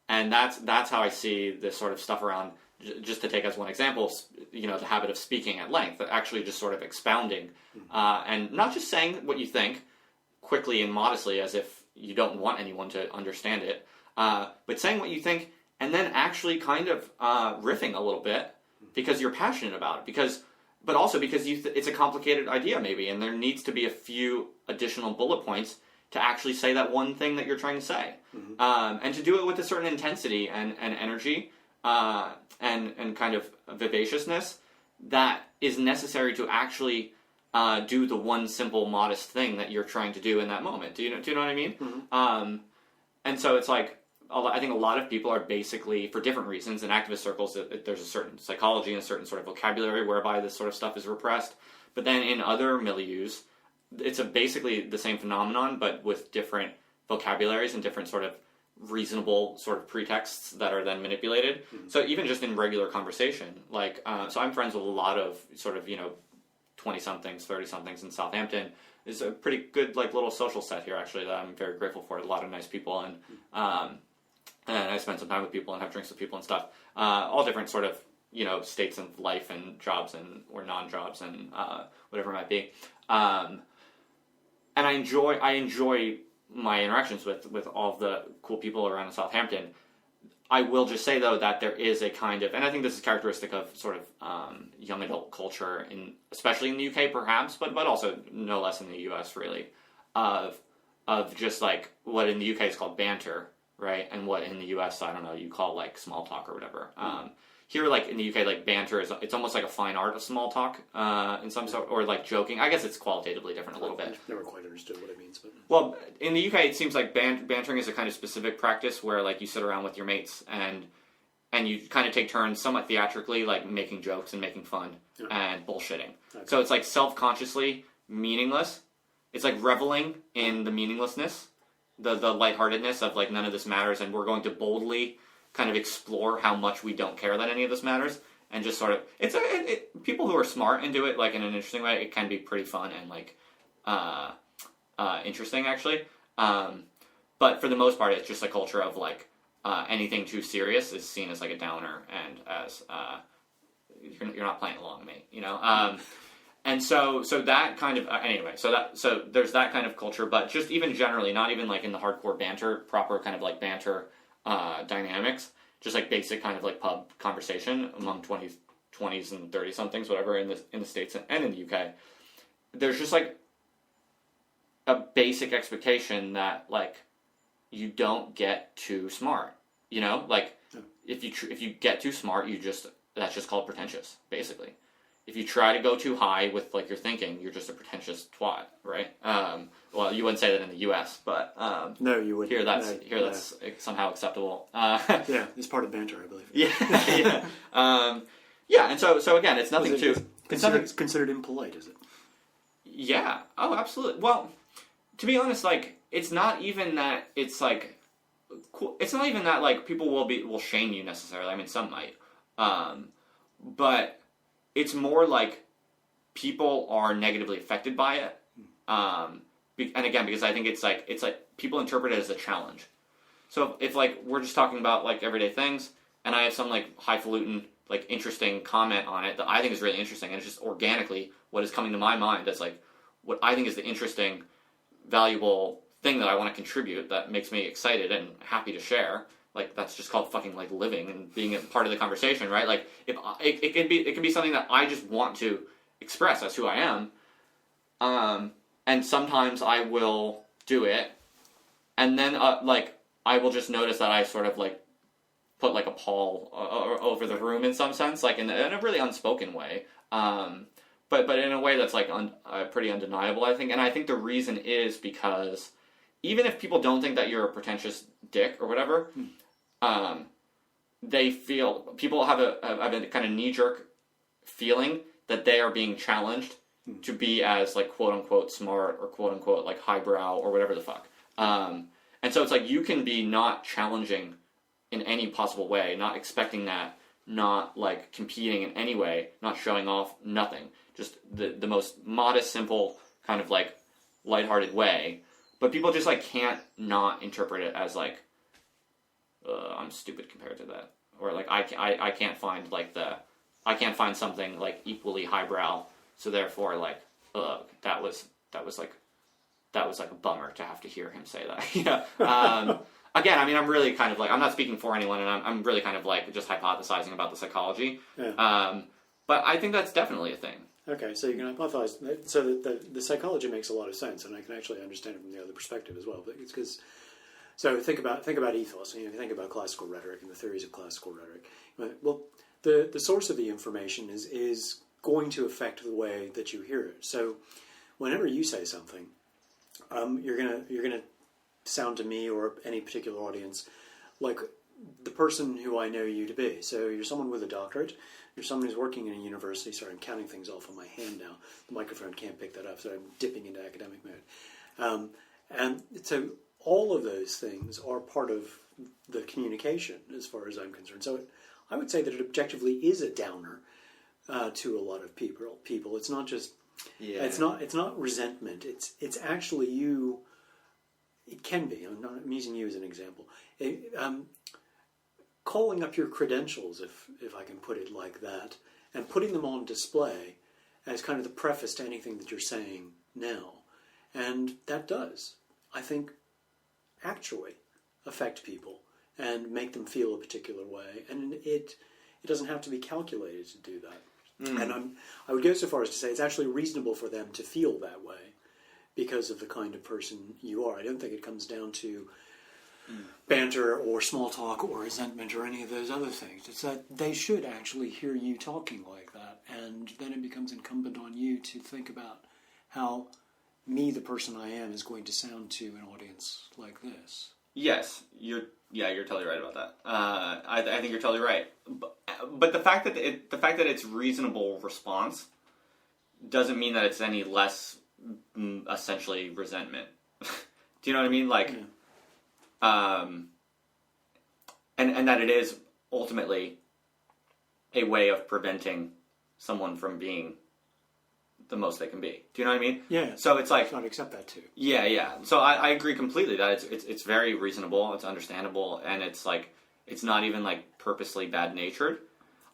And that's how I see this sort of stuff around. Just to take as one example, the habit of speaking at length, actually just sort of expounding, and not just saying what you think quickly and modestly as if you don't want anyone to understand it, but saying what you think and then actually kind of riffing a little bit because you're passionate about it, but also because it's a complicated idea maybe, and there needs to be a few additional bullet points to actually say that one thing that you're trying to say, and to do it with a certain intensity and energy. And kind of vivaciousness that is necessary to actually do the one simple, modest thing that you're trying to do in that moment. Do you know what I mean? Mm-hmm. And so it's like, I think a lot of people are basically, for different reasons, in activist circles, there's a certain psychology and a certain sort of vocabulary whereby this sort of stuff is repressed. But then in other milieus, it's basically the same phenomenon, but with different vocabularies and different sort of reasonable sort of pretexts that are then manipulated. So even just in regular conversation, like, so I'm friends with a lot of sort of, 20-somethings, 30-somethings in Southampton. It's a pretty good, like, little social set here, actually, that I'm very grateful for. A lot of nice people, and I spend some time with people and have drinks with people and stuff. All different sort of, states of life and jobs or non-jobs and whatever it might be. And I enjoy my interactions with all the cool people around in Southampton. I will just say, though, that there is a kind of, and I think this is characteristic of sort of young adult culture, especially in the UK, perhaps, but also no less in the US, really, of just like what in the UK is called banter, right? And what in the US, I don't know, you call like small talk or whatever. Here, like in the UK, like banter it's almost like a fine art of small talk in some sort, or like joking. I guess it's qualitatively different a little bit. I've never quite understood what it means, but well, in the UK, it seems like bantering is a kind of specific practice where like you sit around with your mates and you kind of take turns, somewhat theatrically, like making jokes and making fun and bullshitting. Okay. So it's like self-consciously meaningless. It's like reveling in the meaninglessness, the lightheartedness of like none of this matters, and we're going to boldly kind of explore how much we don't care that any of this matters, and just sort of people who are smart and do it like in an interesting way, it can be pretty fun and like interesting actually. But for the most part, it's just a culture of like anything too serious is seen as like a downer and as you're not playing along, mate. And so that kind of anyway. So there's that kind of culture, but just even generally, not even like in the hardcore banter, proper kind of like banter dynamics, just like basic kind of like pub conversation among 20s and 30-somethings, whatever, in the States and in the UK. There's just like a basic expectation that like you don't get too smart, like if you get too smart, that's just called pretentious, basically. If you try to go too high with like your thinking, you're just a pretentious twat, right? Well, you wouldn't say that in the U.S., but no, you wouldn't. That's somehow acceptable. Yeah, it's part of banter, I believe. Yeah. And so again, it's nothing it's considered impolite, is it? Yeah. Oh, absolutely. Well, to be honest, like it's not even that it's like cool. It's not even that like people will shame you necessarily. I mean, some might, but it's more like people are negatively affected by it. And again, because I think it's like people interpret it as a challenge. So if like we're just talking about like everyday things, and I have some like highfalutin like interesting comment on it that I think is really interesting, and it's just organically what is coming to my mind as like what I think is the interesting, valuable thing that I want to contribute that makes me excited and happy to share. Like that's just called fucking like living and being a part of the conversation, right? Like if it can be something that I just want to express as who I am, and sometimes I will do it, and then like I will just notice that I sort of like put like a pall over the room in some sense, like in a really unspoken way, but in a way that's like pretty undeniable, I think. And I think the reason is because even if people don't think that you're a pretentious dick or whatever. People have a kind of knee-jerk feeling that they are being challenged to be as like quote-unquote smart or quote-unquote like highbrow or whatever the fuck. And so it's like you can be not challenging in any possible way, not expecting that, not like competing in any way, not showing off, nothing. Just the most modest, simple kind of like lighthearted way. But people just like can't not interpret it as like I'm stupid compared to that, or like I can't find like I can't find something like equally highbrow, so therefore like that was like a bummer to have to hear him say that. Again, I mean, I'm really kind of like I'm not speaking for anyone, and I'm really kind of like just hypothesizing about the psychology. Yeah. But I think that's definitely a thing. Okay, so you can hypothesize. So the psychology makes a lot of sense, and I can actually understand it from the other perspective as well. But it's because. So think about ethos. You think about classical rhetoric and the theories of classical rhetoric. Well, the source of the information is going to affect the way that you hear it. So whenever you say something, you're gonna sound to me or any particular audience like the person who I know you to be. So you're someone with a doctorate. you're someone who's working in a university. Sorry, I'm counting things off on my hand now. The microphone can't pick that up, so I'm dipping into academic mode. And so all of those things are part of the communication, as far as I'm concerned. So I would say that it objectively is a downer to a lot of people. It's not just it's not resentment. It's actually you. It can be. I'm using you as an example. Calling up your credentials, if I can put it like that, and putting them on display as kind of the preface to anything that you're saying now. And that does, I think, actually affect people and make them feel a particular way. And it doesn't have to be calculated to do that. And I would go so far as to say it's actually reasonable for them to feel that way because of the kind of person you are. I don't think it comes down to banter or small talk or resentment or any of those other things. It's that they should actually hear you talking like that, and then it becomes incumbent on you to think about how me, the person I am, is going to sound to an audience like this. Yes, you're totally right about that. I think you're totally right. But the fact that it's reasonable response doesn't mean that it's any less essentially resentment. Do you know what I mean? Like, and that it is ultimately a way of preventing someone from being the most they can be. Do you know what I mean? Yeah. So it's like, I'd accept that too. Yeah. So I agree completely that it's very reasonable, it's understandable, and it's like it's not even like purposely bad natured.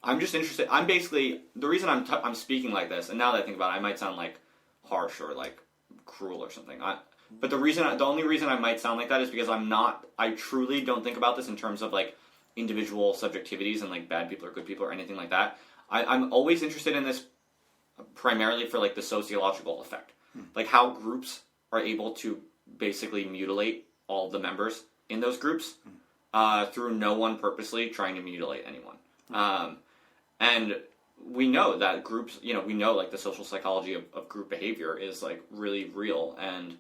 I'm just interested. I'm basically the reason I'm speaking like this, and now that I think about it, I might sound like harsh or like cruel or something. But the only reason I might sound like that is because I truly don't think about this in terms of like individual subjectivities and like bad people or good people or anything like that. I'm always interested in this primarily for like the sociological effect, like how groups are able to basically mutilate all of the members in those groups through no one purposely trying to mutilate anyone. And we know that groups, we know like the social psychology of group behavior is like really real and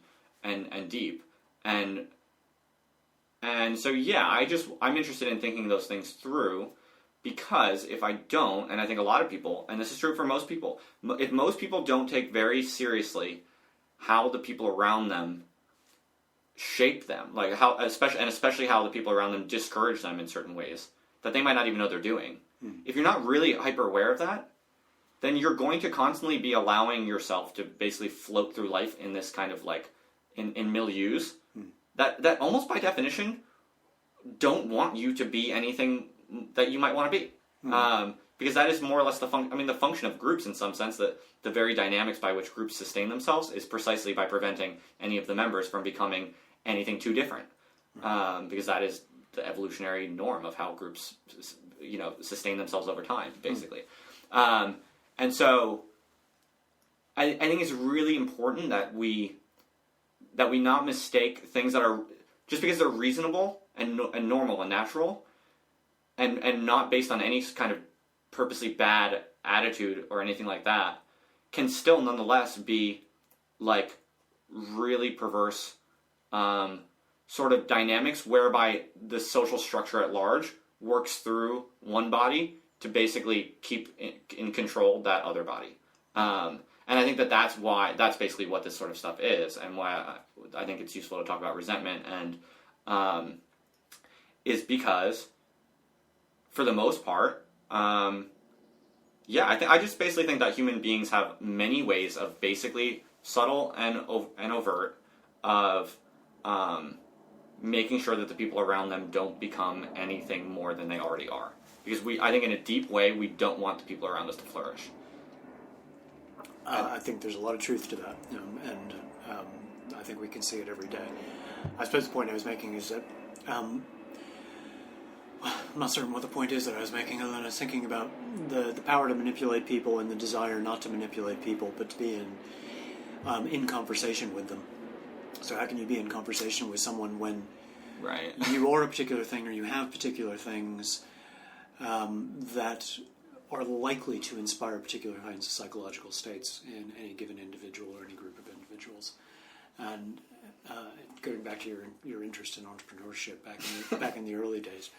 deep. And so, yeah, I'm interested in thinking those things through, because if I don't, and I think a lot of people, and this is true for most people, if most people don't take very seriously how the people around them shape them, like how, especially how the people around them discourage them in certain ways that they might not even know they're doing. If you're not really hyper aware of that, then you're going to constantly be allowing yourself to basically float through life in this kind of like, in milieus that almost by definition don't want you to be anything that you might want to be. Because that is more or less the function of groups in some sense, that the very dynamics by which groups sustain themselves is precisely by preventing any of the members from becoming anything too different. Because that is the evolutionary norm of how groups, sustain themselves over time, basically. And so I think it's really important that we not mistake things that are, just because they're reasonable and normal and natural, and not based on any kind of purposely bad attitude or anything like that, can still nonetheless be like really perverse sort of dynamics whereby the social structure at large works through one body to basically keep in control that other body. And I think that's basically what this sort of stuff is, and why I think it's useful to talk about resentment, and is because, for the most part, I just basically think that human beings have many ways of basically subtle and overt of making sure that the people around them don't become anything more than they already are. Because I think in a deep way, we don't want the people around us to flourish. I think there's a lot of truth to that, and I think we can see it every day. I suppose the point I was making is that I'm not certain what the point is that I was making, other than I was thinking about the power to manipulate people and the desire not to manipulate people, but to be in conversation with them. So how can you be in conversation with someone when you are a particular thing, or you have particular things that are likely to inspire particular kinds of psychological states in any given individual or any group of individuals? And going back to your interest in entrepreneurship back in the early days,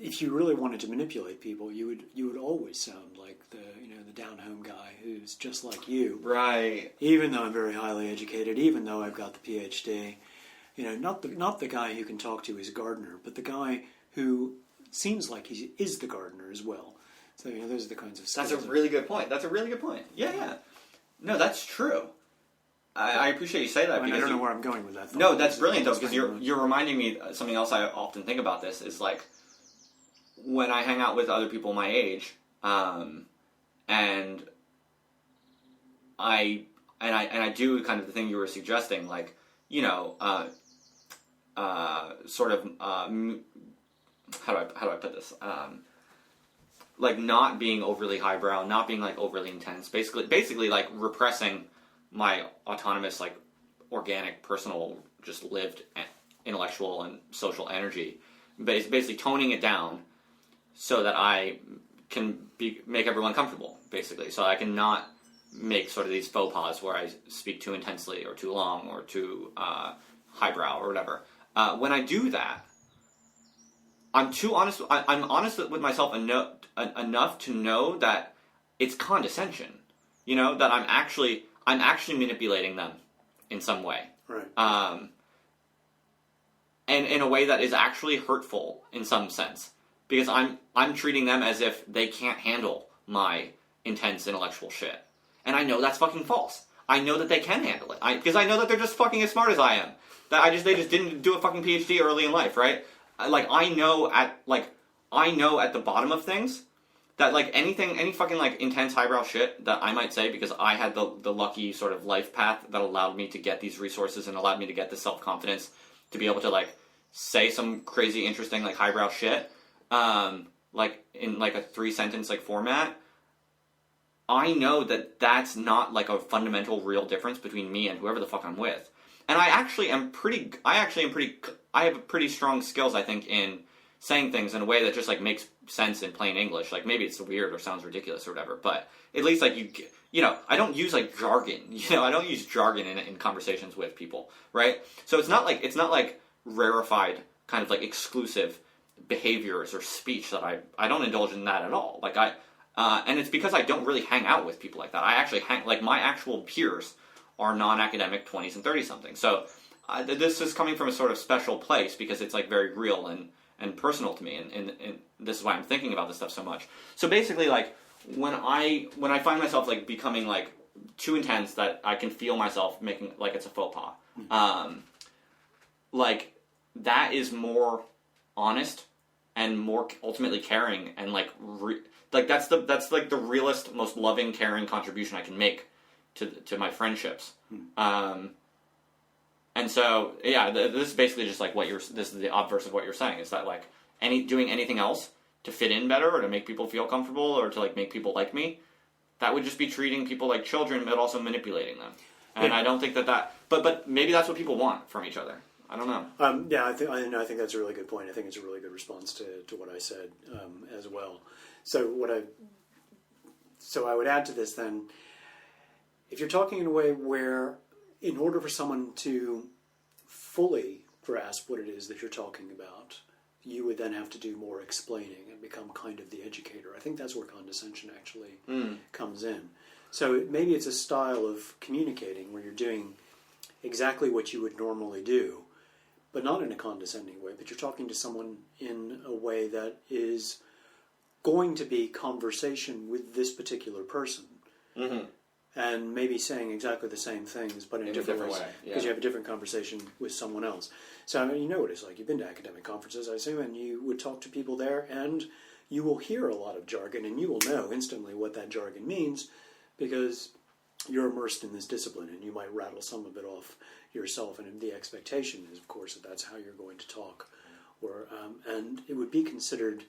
if you really wanted to manipulate people, you would always sound like the down home guy who's just like you. Right. Even though I'm very highly educated, even though I've got the PhD, not the guy who can talk to his gardener, but the guy who seems like he is the gardener as well. So those are the kinds of skills. That's a really good point. Yeah. No, that's true. I appreciate you say that. I don't know where I'm going with that. No, that's brilliant though, because you're reminding me something else I often think about this is like when I hang out with other people my age, and I do kind of the thing you were suggesting, like sort of how do I put this? Like not being overly highbrow, not being like overly intense, basically like repressing my autonomous, like organic, personal, just lived intellectual and social energy, basically toning it down so that I can make everyone comfortable, basically. So I can not make sort of these faux pas where I speak too intensely or too long or too highbrow or whatever. When I do that, I'm too honest. I'm honest with myself enough to know that it's condescension. That I'm actually manipulating them in some way. Right. And in a way that is actually hurtful in some sense, because I'm treating them as if they can't handle my intense intellectual shit, and I know that's fucking false. I know that they can handle it, because I know that they're just fucking as smart as I am. That they just didn't do a fucking PhD early in life, right? I know at the bottom of things that like any fucking like intense highbrow shit that I might say because I had the lucky sort of life path that allowed me to get these resources and allowed me to get the self-confidence to be able to like say some crazy interesting like highbrow shit like in like a 3-sentence like format. I know that that's not like a fundamental real difference between me and whoever the fuck I'm with. And I have pretty strong skills, I think, in saying things in a way that just like makes sense in plain English. Like maybe it's weird or sounds ridiculous or whatever, but at least like I don't use like jargon. I don't use jargon in conversations with people, right? So it's not like rarefied kind of like exclusive behaviors or speech that I don't indulge in that at all. Like and it's because I don't really hang out with people like that. I actually like my actual peers are non-academic 20s and 30-something. So this is coming from a sort of special place because it's like very real and personal to me, and this is why I'm thinking about this stuff so much. So basically, like when I find myself like becoming like too intense that I can feel myself making like it's a faux pas, like that is more honest and more ultimately caring and like that's like the realest, most loving, caring contribution I can make to my friendships. And so, yeah, this is basically just like this is the obverse of what you're saying. Is that like doing anything else to fit in better or to make people feel comfortable or to like make people like me, that would just be treating people like children, but also manipulating them. And I don't think that but maybe that's what people want from each other. I don't know. I think that's a really good point. I think it's a really good response to what I said as well. So I would add to this then, if you're talking in a way where, in order for someone to fully grasp what it is that you're talking about, you would then have to do more explaining and become kind of the educator. I think that's where condescension actually comes in. So maybe it's a style of communicating where you're doing exactly what you would normally do, but not in a condescending way, but you're talking to someone in a way that is going to be conversation with this particular person. Mm-hmm. And maybe saying exactly the same things, but in a different way. Because you have a different conversation with someone else. So, I mean, you know what it's like. You've been to academic conferences, I assume, and you would talk to people there, and you will hear a lot of jargon, and you will know instantly what that jargon means, because you're immersed in this discipline, and you might rattle some of it off yourself. And the expectation is, of course, that that's how you're going to talk. And it would be considered...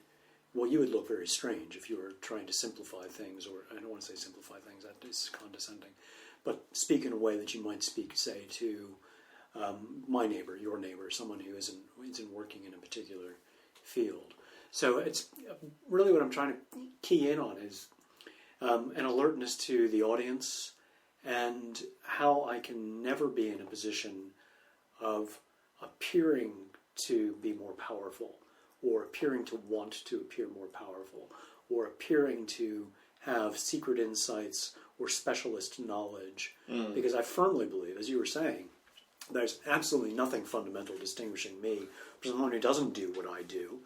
Well, you would look very strange if you were trying to simplify things, or I don't want to say simplify things, that is condescending, but speak in a way that you might speak, say, to my neighbor, your neighbor, someone who isn't working in a particular field. So it's really what I'm trying to key in on is an alertness to the audience and how I can never be in a position of appearing to be more powerful or appearing to want to appear more powerful, or appearing to have secret insights or specialist knowledge. Because I firmly believe, as you were saying, there's absolutely nothing fundamental distinguishing me from someone who doesn't do what I do.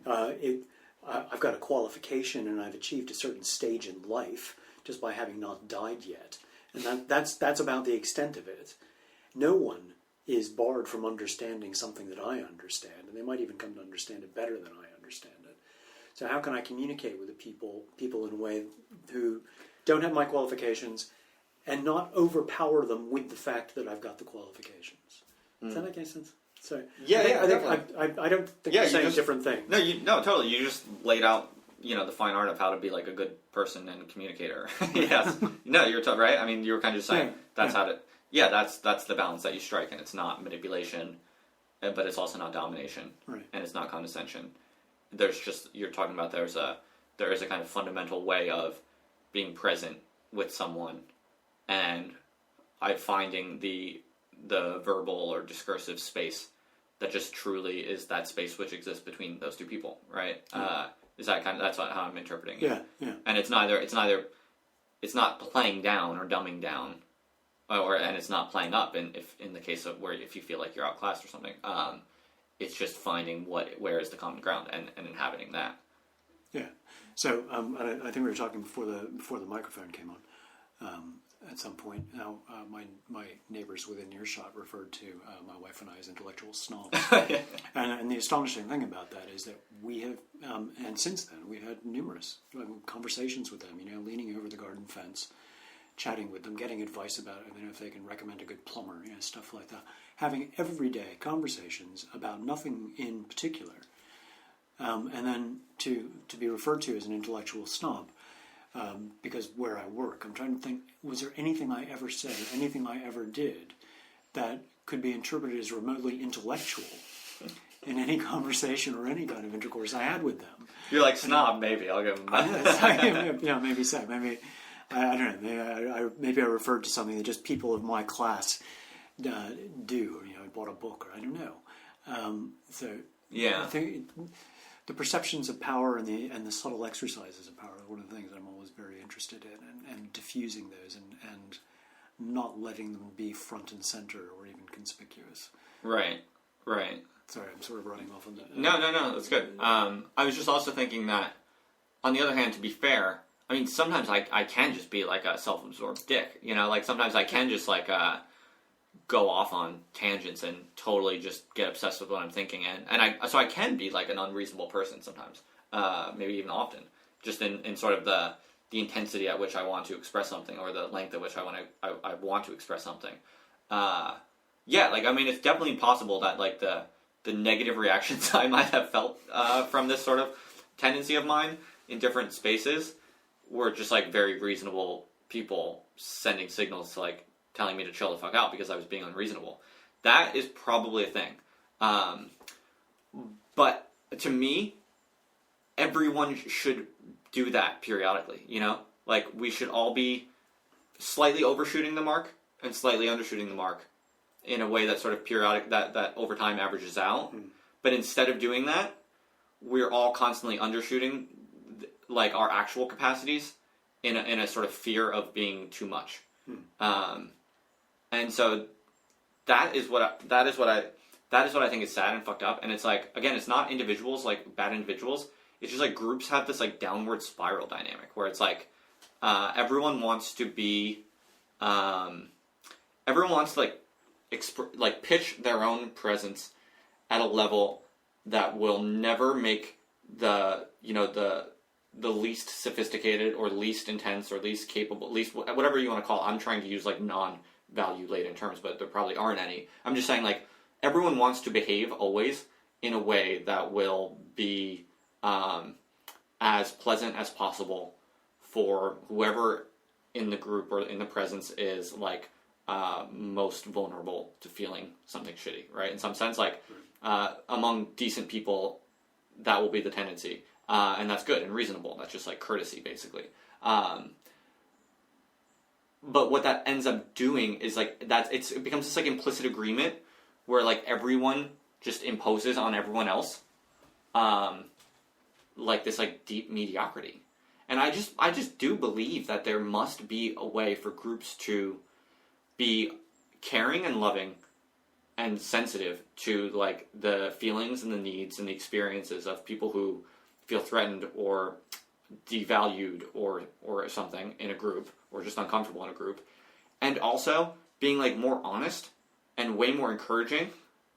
I've got a qualification and I've achieved a certain stage in life just by having not died yet. And that's about the extent of it. No one is barred from understanding something that I understand, and they might even come to understand it better than I understand it. So how can I communicate with the people in a way who don't have my qualifications and not overpower them with the fact that I've got the qualifications? Does that make any sense? So I don't think you're saying different things. No, totally. You just laid out, the fine art of how to be like a good person and communicator. Yes. No, you're right. I mean, you were kind of just saying that's how to. Yeah, that's the balance that you strike, and it's not manipulation, but it's also not domination, right. And it's not condescension. You're talking about there is a kind of fundamental way of being present with someone, and finding the verbal or discursive space that just truly is that space which exists between those two people, right? Is that that's how I'm interpreting it? Yeah. And it's not playing down or dumbing down. And it's not playing up in the case of if you feel like you're outclassed or something, it's just finding where is the common ground and inhabiting that. Yeah. So I think we were talking before the microphone came on. At some point, now my neighbors within earshot referred to my wife and I as intellectual snobs. And the astonishing thing about that is that we have, and since then we've had numerous conversations with them. Leaning over the garden fence, chatting with them, getting advice about if they can recommend a good plumber, stuff like that. Having everyday conversations about nothing in particular, and then to be referred to as an intellectual snob, because where I work, I'm trying to think, was there anything I ever said, anything I ever did that could be interpreted as remotely intellectual in any conversation or any kind of intercourse I had with them? You're like snob, maybe. I'll give them that. Yeah, maybe so. Maybe. I don't know. Maybe I referred to something that just people of my class do. I bought a book, or I don't know. I think the perceptions of power and the subtle exercises of power are one of the things I'm always very interested in, and diffusing those and not letting them be front and center or even conspicuous. Right. Sorry, I'm sort of running off on that. No, that's good. I was just also thinking that, on the other hand, to be fair, I mean, sometimes I can just be like a self-absorbed dick, like sometimes I can just like go off on tangents and totally just get obsessed with what I'm thinking, so I can be like an unreasonable person sometimes, maybe even often, just in sort of the intensity at which I want to express something, or the length at which I want to express something. It's definitely possible that like the negative reactions I might have felt from this sort of tendency of mine in different spaces were just like very reasonable people sending signals to like telling me to chill the fuck out because I was being unreasonable. That is probably a thing. But to me, everyone should do that periodically, Like, we should all be slightly overshooting the mark and slightly undershooting the mark in a way that sort of periodic, that over time averages out. But instead of doing that, we're all constantly undershooting like our actual capacities in a sort of fear of being too much. And so that is what I think is sad and fucked up. And it's like, again, it's not individuals, like bad individuals. It's just like groups have this like downward spiral dynamic where it's like everyone wants to be, everyone wants to like pitch their own presence at a level that will never make the least sophisticated or least intense or least capable, least whatever you want to call it. I'm trying to use like non-value laden terms, but there probably aren't any. I'm just saying like everyone wants to behave always in a way that will be as pleasant as possible for whoever in the group or in the presence is like most vulnerable to feeling something shitty, right? In some sense, like among decent people, that will be the tendency. And that's good and reasonable. That's just like courtesy, basically. But what that ends up doing is like it becomes this like implicit agreement where like everyone just imposes on everyone else, like this like deep mediocrity. And I just do believe that there must be a way for groups to be caring and loving and sensitive to like the feelings and the needs and the experiences of people who feel threatened or devalued or something in a group, or just uncomfortable in a group, and also being like more honest and way more encouraging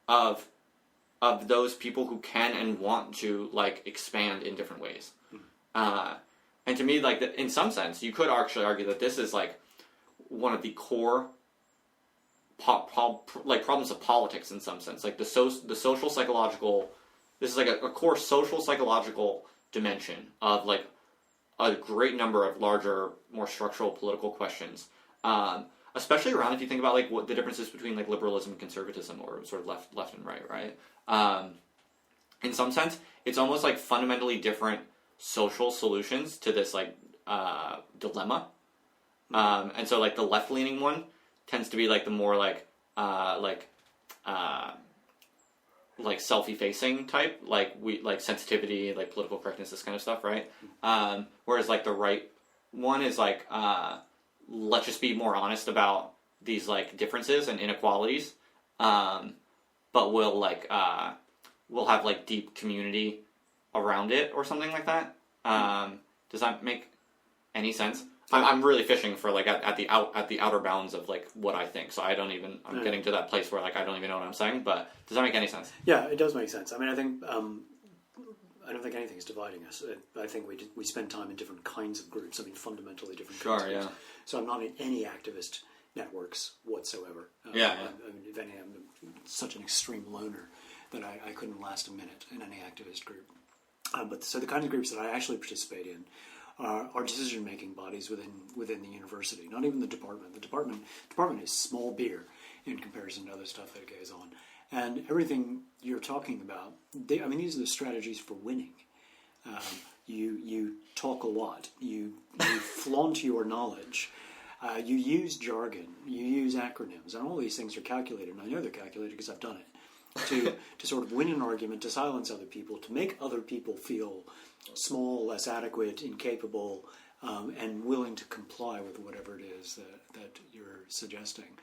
of those people who can and want to like expand in different ways. And to me, like in some sense, you could actually argue that this is like one of the core problems of politics in some sense, like the social psychological. This is like a core social psychological dimension of like a great number of larger, more structural political questions, especially around if you think about like what the differences between like liberalism and conservatism, or sort of left and right. In some sense, it's almost like fundamentally different social solutions to this like dilemma, and so like the left-leaning one tends to be like the more like self-effacing type, like sensitivity, like political correctness, this kind of stuff, right? Whereas like the right one is like let's just be more honest about these like differences and inequalities, but we'll have like deep community around it or something like that. Does that make any sense? I'm really fishing for like at the outer bounds of like what I think. So I'm getting to that place where like I don't even know what I'm saying. But does that make any sense? Yeah, it does make sense. I mean, I think I don't think anything's dividing us. I think we spend time in different kinds of groups. I mean, fundamentally different kinds of groups. So I'm not in any activist networks whatsoever. I mean, if any, I'm such an extreme loner that I couldn't last a minute in any activist group. But so the kinds of groups that I actually participate in are decision-making bodies within the university, not even the department. The department is small beer in comparison to other stuff that goes on. And everything you're talking about, these are the strategies for winning. You talk a lot. You flaunt your knowledge. You use jargon. You use acronyms. And all these things are calculated. And I know they're calculated because I've done it. To sort of win an argument, to silence other people, to make other people feel small, less adequate, incapable, and willing to comply with whatever it is that you're suggesting.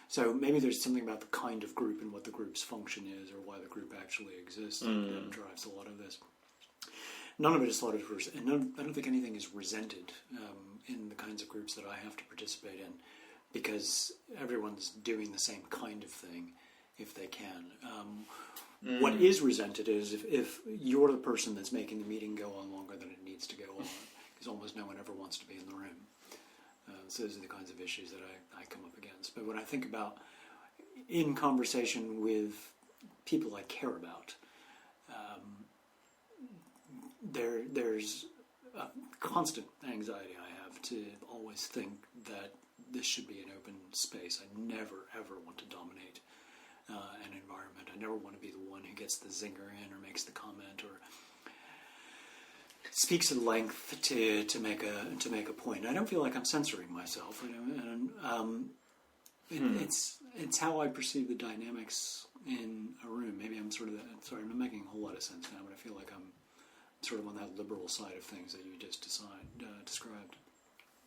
So maybe there's something about the kind of group and what the group's function is, or why the group actually exists, that drives a lot of this. None of it is thought of, and I don't think anything is resented in the kinds of groups that I have to participate in, because everyone's doing the same kind of thing if they can. What is resented is if you're the person that's making the meeting go on longer than it needs to go on, because almost no one ever wants to be in the room. So those are the kinds of issues that I come up against. But when I think about in conversation with people I care about, there's a constant anxiety I have to always think that this should be an open space. I never, ever want to dominate an environment. I never want to be the one who gets the zinger in, or makes the comment, or speaks at length to make a point. I don't feel like I'm censoring myself. It's how I perceive the dynamics in a room. Maybe I'm sort of I'm not making a whole lot of sense now, but I feel like I'm sort of on that liberal side of things that you just described.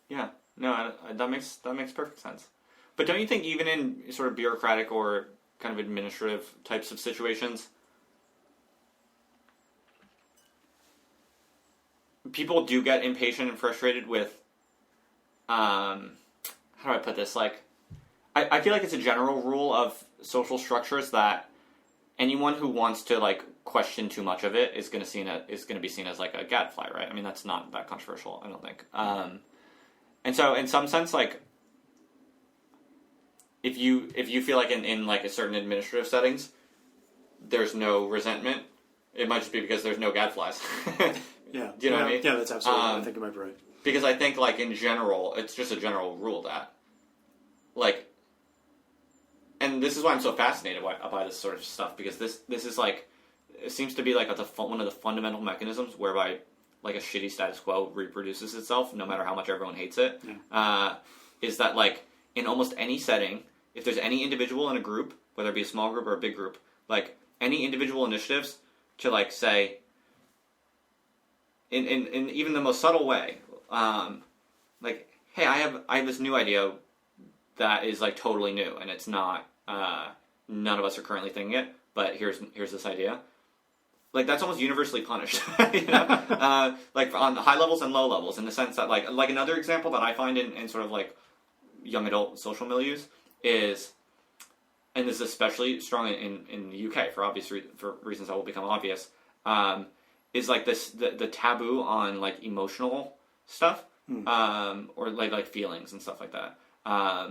Yeah, no, that makes perfect sense. But don't you think even in sort of bureaucratic or kind of administrative types of situations, people do get impatient and frustrated with, how do I put this? Like, I feel like it's a general rule of social structures that anyone who wants to like question too much of it is going to be seen as like a gadfly, right? I mean, that's not that controversial, I don't think. And so, in some sense, like, if you feel like in like a certain administrative settings, there's no resentment, it might just be because there's no gadflies. Yeah. Do you know what I mean? Yeah, that's absolutely. I think you might be right. Because I think, like, in general, it's just a general rule that, like, and this is why I'm so fascinated by this sort of stuff, because this is like, it seems to be like one of the fundamental mechanisms whereby like a shitty status quo reproduces itself no matter how much everyone hates it. Yeah. Is that like in almost any setting, if there's any individual in a group, whether it be a small group or a big group, like any individual initiatives to like say, in even the most subtle way, like, hey, I have this new idea that is like totally new, and it's not, none of us are currently thinking it, but here's this idea. Like, that's almost universally punished, you know? Like, on the high levels and low levels, in the sense that, like another example that I find in sort of, like, young adult social milieus is, and this is especially strong in the UK, for reasons that will become obvious, is, like, the taboo on, like, emotional stuff, or, like, feelings and stuff like that.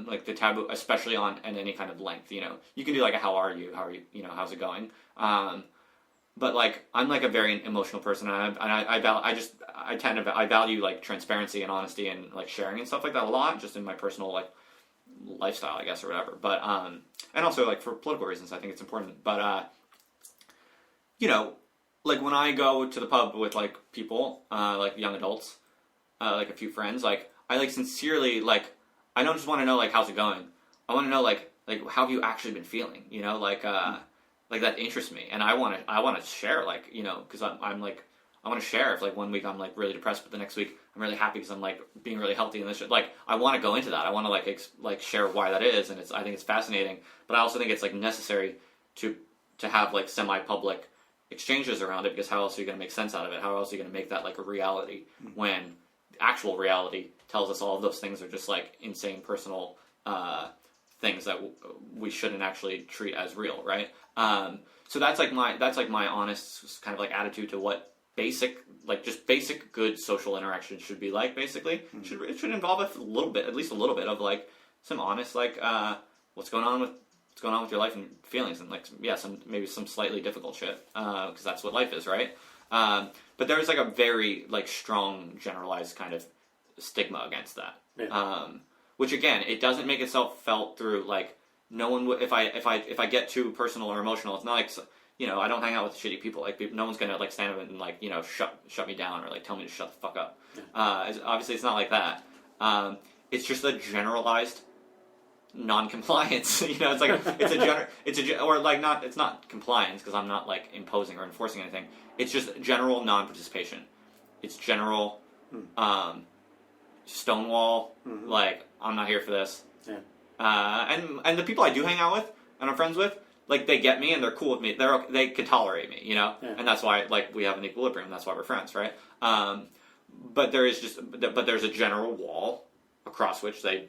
Like, the taboo, especially on any kind of length, you know? You can do, like, a how are you, you know, how's it going? But, like, I'm, like, a very emotional person, and I value, like, transparency and honesty and, like, sharing and stuff like that a lot, just in my personal, like, lifestyle, I guess, or whatever. But, and also, like, for political reasons, I think it's important. But, you know, like, when I go to the pub with, like, people, like, young adults, like, a few friends, like, I, like, sincerely, like, I don't just want to know, like, how's it going? I want to know, like, how have you actually been feeling, you know? Like, that interests me, and I want to share, like, you know, because I'm like, I want to share if, like, one week I'm, like, really depressed, but the next week I'm really happy because I'm, like, being really healthy and this shit. Like, I want to go into that. I want to, like, share why that is, and I think it's fascinating, but I also think it's, like, necessary to have, like, semi-public exchanges around it, because how else are you going to make sense out of it? How else are you going to make that, like, a reality when actual reality tells us all of those things are just, like, insane personal things that we shouldn't actually treat as real, right? So that's like my honest kind of, like, attitude to what basic good social interaction should be like. Basically, it should involve at least a little bit of, like, some honest, like, what's going on with your life and feelings, and, like, maybe some slightly difficult shit, because that's what life is, right? But there's, like, a very, like, strong generalized kind of stigma against that. Yeah. Which, again, it doesn't make itself felt through, like, no one would, if I get too personal or emotional, it's not like, you know, I don't hang out with shitty people. Like, no one's gonna, like, stand up and, like, you know, shut me down or, like, tell me to shut the fuck up. Yeah. Obviously, it's not like that. It's just a generalized non-compliance. You know, it's like it's not compliance, because I'm not, like, imposing or enforcing anything. It's just general non-participation. It's general stonewall. Mm-hmm. Like, I'm not here for this. Yeah. And the people I do hang out with and I'm friends with, like, they get me and they're cool with me. They can tolerate me, you know? Yeah. And that's why, like, we have an equilibrium. That's why we're friends, right? But there's a general wall across which they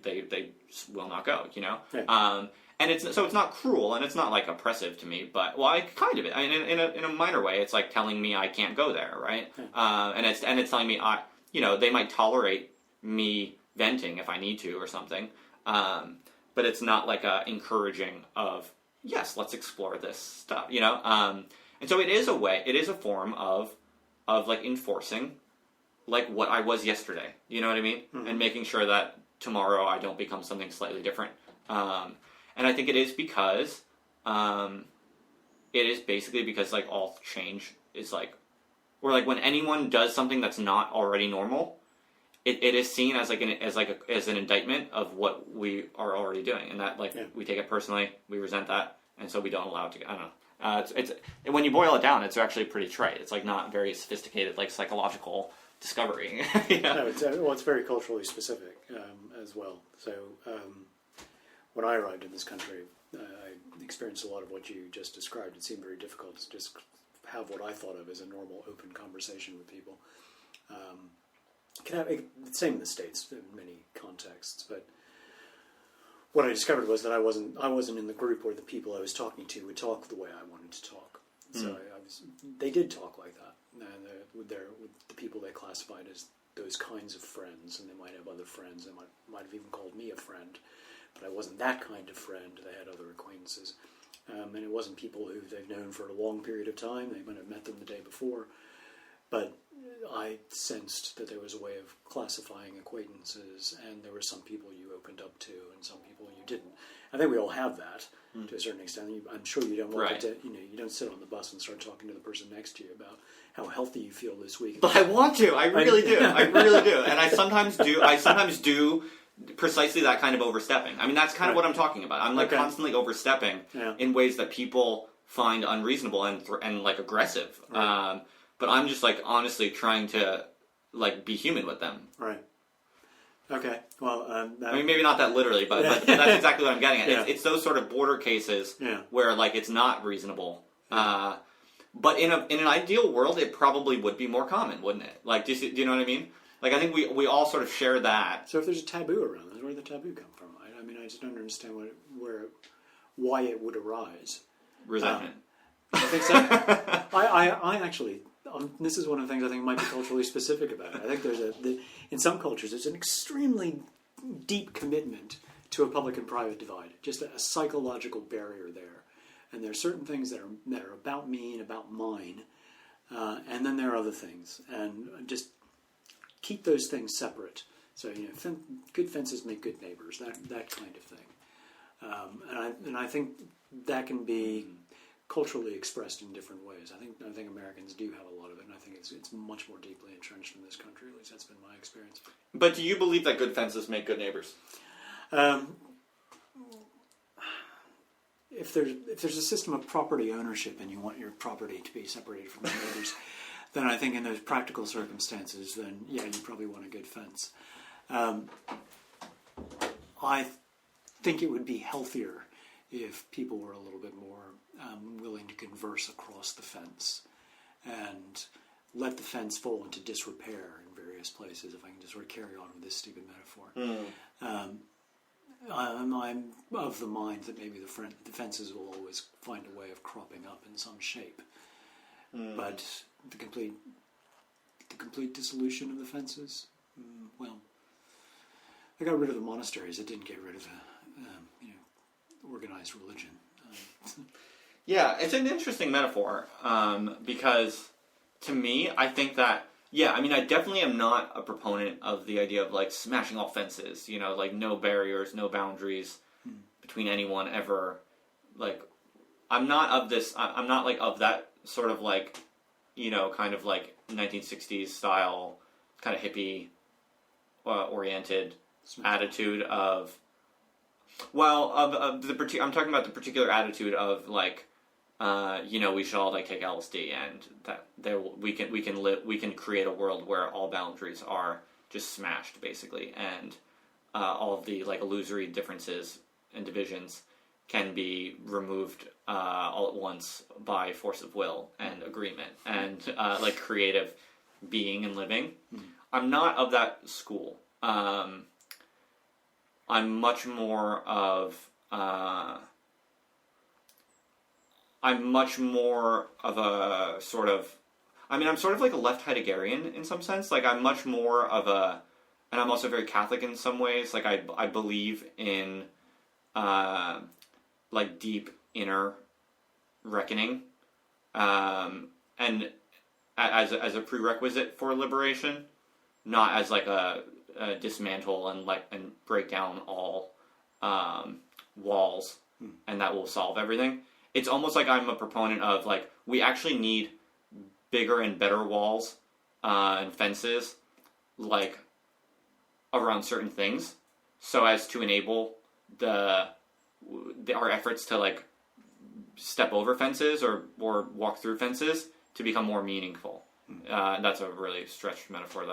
will not go, you know? Yeah. And it's not cruel, and it's not, like, oppressive to me, but, well, kind of it. I mean, in a minor way, it's like telling me I can't go there, right? Yeah. And it's telling me you know, they might tolerate me venting if I need to or something. But it's not like a encouraging of, yes, let's explore this stuff, you know? And so it is a form of like, enforcing, like, what I was yesterday, you know what I mean? Mm-hmm. And making sure that tomorrow I don't become something slightly different. And I think it is because, like, all change is, like, or, like, when anyone does something that's not already normal, it is seen as, like, as an indictment of what we are already doing, and that, like, we take it personally, we resent that, and so we don't allow it to. I don't know. It's when you boil it down, it's actually pretty trite. It's, like, not very sophisticated, like, psychological discovery. You know? No, it's very culturally specific as well. So when I arrived in this country, I experienced a lot of what you just described. It seemed very difficult to just have what I thought of as a normal, open conversation with people. Same in the States in many contexts, but what I discovered was that I wasn't in the group where the people I was talking to would talk the way I wanted to talk. So they did talk like that, and the people they classified as those kinds of friends, and they might have other friends. They might have even called me a friend, but I wasn't that kind of friend. They had other acquaintances, and it wasn't people who they've known for a long period of time. They might have met them the day before, but I sensed that there was a way of classifying acquaintances, and there were some people you opened up to, and some people you didn't. I think we all have that to a certain extent. I'm sure you don't want to, you don't sit on the bus and start talking to the person next to you about how healthy you feel this week. But I want to. I really do. I really do. And I sometimes do precisely that kind of overstepping. I mean, that's kind of what I'm talking about. I'm, like, constantly overstepping in ways that people find unreasonable and like, aggressive. Right. but I'm just like honestly trying to like be human with them. Right. Okay. Well, I mean, maybe not that literally, but that's exactly what I'm getting at. Yeah. It's those sort of border cases where like it's not reasonable. But in an ideal world, it probably would be more common, wouldn't it? Like, do you know what I mean? Like, I think we all sort of share that. So if there's a taboo around this, where did the taboo come from? I mean, I just don't understand why it would arise. Resentment. I think so. I actually, this is one of the things I think might be culturally specific about it. I think in some cultures, there's an extremely deep commitment to a public and private divide, just a psychological barrier there. And there are certain things that are about me and about mine, and then there are other things, and just keep those things separate. So good fences make good neighbors. That kind of thing, and I think that can be culturally expressed in different ways. I think Americans do have a lot of it, and I think it's much more deeply entrenched in this country. At least that's been my experience. But do you believe that good fences make good neighbors? If there's a system of property ownership and you want your property to be separated from your neighbors, then I think in those practical circumstances, then yeah, you probably want a good fence. I think it would be healthier if people were a little bit more willing to converse across the fence and let the fence fall into disrepair in various places, if I can just sort of carry on with this stupid metaphor. I'm of the mind that maybe the fences will always find a way of cropping up in some shape. But the complete dissolution of the fences, well, they got rid of the monasteries. It didn't get rid of the organized religion. Yeah, it's an interesting metaphor because to me, I think that, yeah, I mean, I definitely am not a proponent of the idea of like smashing all fences, like no barriers, no boundaries between anyone ever. Like, I'm not like of that sort of like, kind of like 1960s style, kind of hippie oriented attitude of, well, of the I'm talking about the particular attitude of like, we should all like take LSD and that we can create a world where all boundaries are just smashed basically, and all of the like illusory differences and divisions can be removed all at once by force of will and agreement and like creative being and living. I'm not of that school. I'm much more of a sort of, I mean, I'm sort of like a left Heideggerian in some sense. Like, I'm much more of a, and I'm also very Catholic in some ways. Like, I believe in, like, deep inner reckoning, and as a prerequisite for liberation, not as like a dismantle and break down all walls, and that will solve everything. It's almost like I'm a proponent of like we actually need bigger and better walls and fences, like around certain things, so as to enable our efforts to like step over fences or walk through fences to become more meaningful. That's a really stretched metaphor.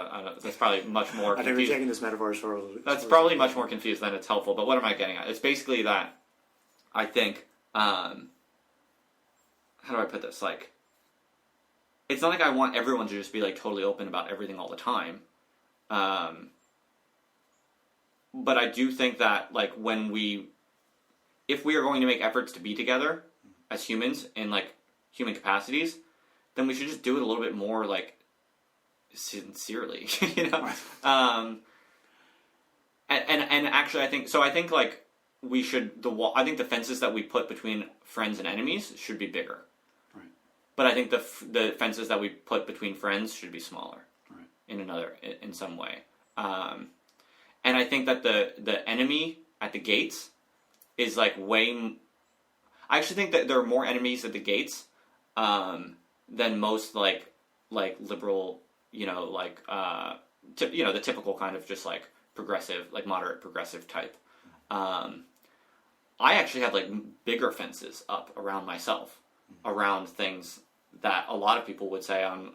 That's probably much more confused. I think we're taking this metaphor as far as... That's probably much more confused than it's helpful, but what am I getting at? It's basically that I think, how do I put this? Like, it's not like I want everyone to just be like totally open about everything all the time. But I do think that like if we are going to make efforts to be together as humans in like human capacities, then we should just do it a little bit more like sincerely, Right. And actually, I think like we should I think the fences that we put between friends and enemies should be bigger. Right. But I think the fences that we put between friends should be smaller. Right. In some way. And I think that the enemy at the gates is like I actually think that there are more enemies at the gates than most like liberal, the typical kind of just like progressive, like moderate progressive type. I actually have like bigger fences up around myself, around things that a lot of people would say I'm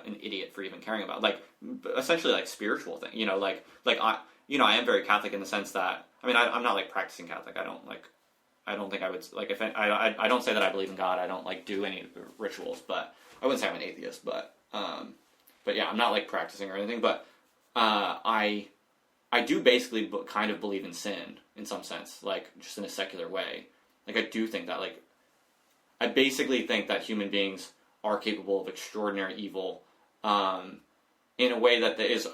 an idiot for even caring about, like essentially like spiritual thing. Like I am very Catholic in the sense that I'm not like practicing Catholic. I don't think I would like if I don't say that I believe in God. I don't like do any rituals, but I wouldn't say I'm an atheist. But yeah, I'm not like practicing or anything. But I do basically kind of believe in sin in some sense, like just in a secular way. Like I do think that I basically think that human beings are capable of extraordinary evil in a way that is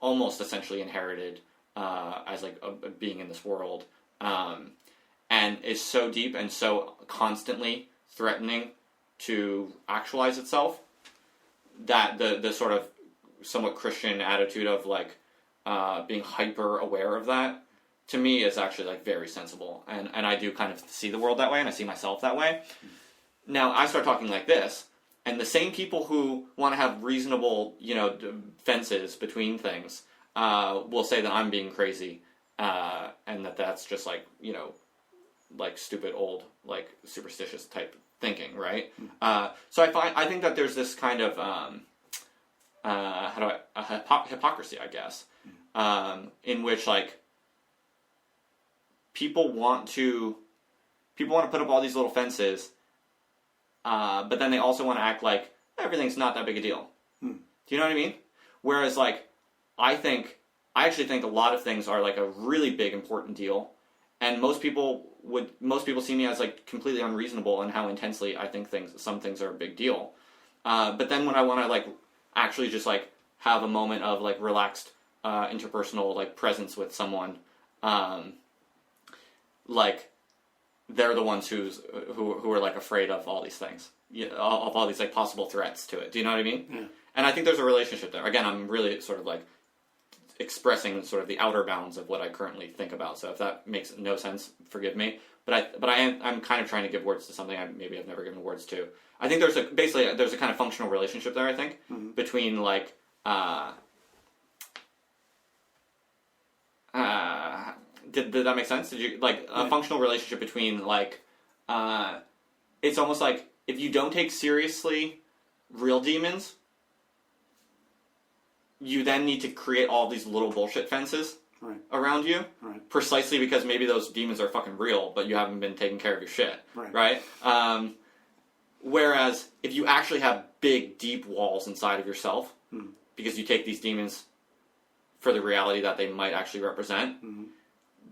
almost essentially inherited as like a being in this world, and is so deep and so constantly threatening to actualize itself that the sort of somewhat Christian attitude of like being hyper aware of that, to me, is actually like very sensible, and I do kind of see the world that way, and I see myself that way. Now I start talking like this, and the same people who want to have reasonable, fences between things, will say that I'm being crazy, and that's just like, like stupid old, like superstitious type thinking, right? So I think that there's this kind of hypocrisy, I guess, in which like people want to put up all these little fences. But then they also want to act like everything's not that big a deal. Do you know what I mean? Whereas, like, I actually think a lot of things are like a really big, important deal, and most people see me as like completely unreasonable in how intensely I think some things are a big deal. But then when I want to like actually just like have a moment of like relaxed interpersonal like presence with someone, like, they're the ones who are like afraid of all these things, of all these like possible threats to it. Do you know what I mean? Yeah. And I think there's a relationship there. Again, I'm really sort of like expressing sort of the outer bounds of what I currently think about. So if that makes no sense, forgive me. But I'm kind of trying to give words to something I've never given words to. I think there's a kind of functional relationship there. I think between like Did that make sense? Did you like a functional relationship between like it's almost like if you don't take seriously real demons, you then need to create all these little bullshit fences around you, precisely because maybe those demons are fucking real, but you haven't been taking care of your shit, right? Whereas if you actually have big, deep walls inside of yourself, because you take these demons for the reality that they might actually represent,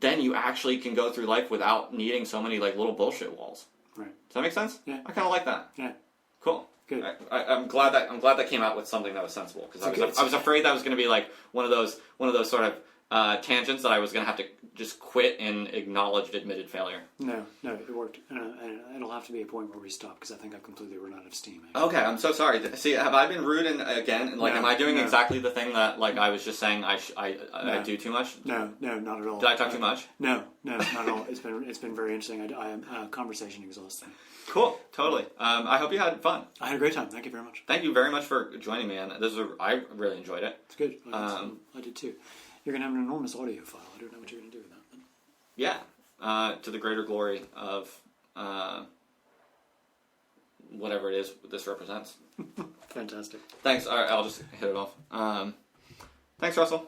then you actually can go through life without needing so many like little bullshit walls. Right. Does that make sense? Yeah. I kind of like that. Yeah. Cool. Good. I'm glad that came out with something that was sensible, because I was afraid that was going to be like one of those sort of tangents that I was going to have to just quit and acknowledge admitted failure. No, it worked. And it'll have to be a point where we stop, because I think I've completely run out of steam. Okay, I'm so sorry. See, have I been rude again? Like, am I doing exactly the thing that like I was just saying I do too much? No, not at all. Did I talk too much? No, not at all. It's been very interesting. I am conversation exhausting. Cool, totally. I hope you had fun. I had a great time. Thank you very much. Thank you very much for joining me, and I really enjoyed it. It's good. I did too. You're going to have an enormous audio file. I don't know what you're going to do with that. But... Yeah, to the greater glory of whatever it is this represents. Fantastic. Thanks. All right, I'll just hit it off. Thanks, Russell.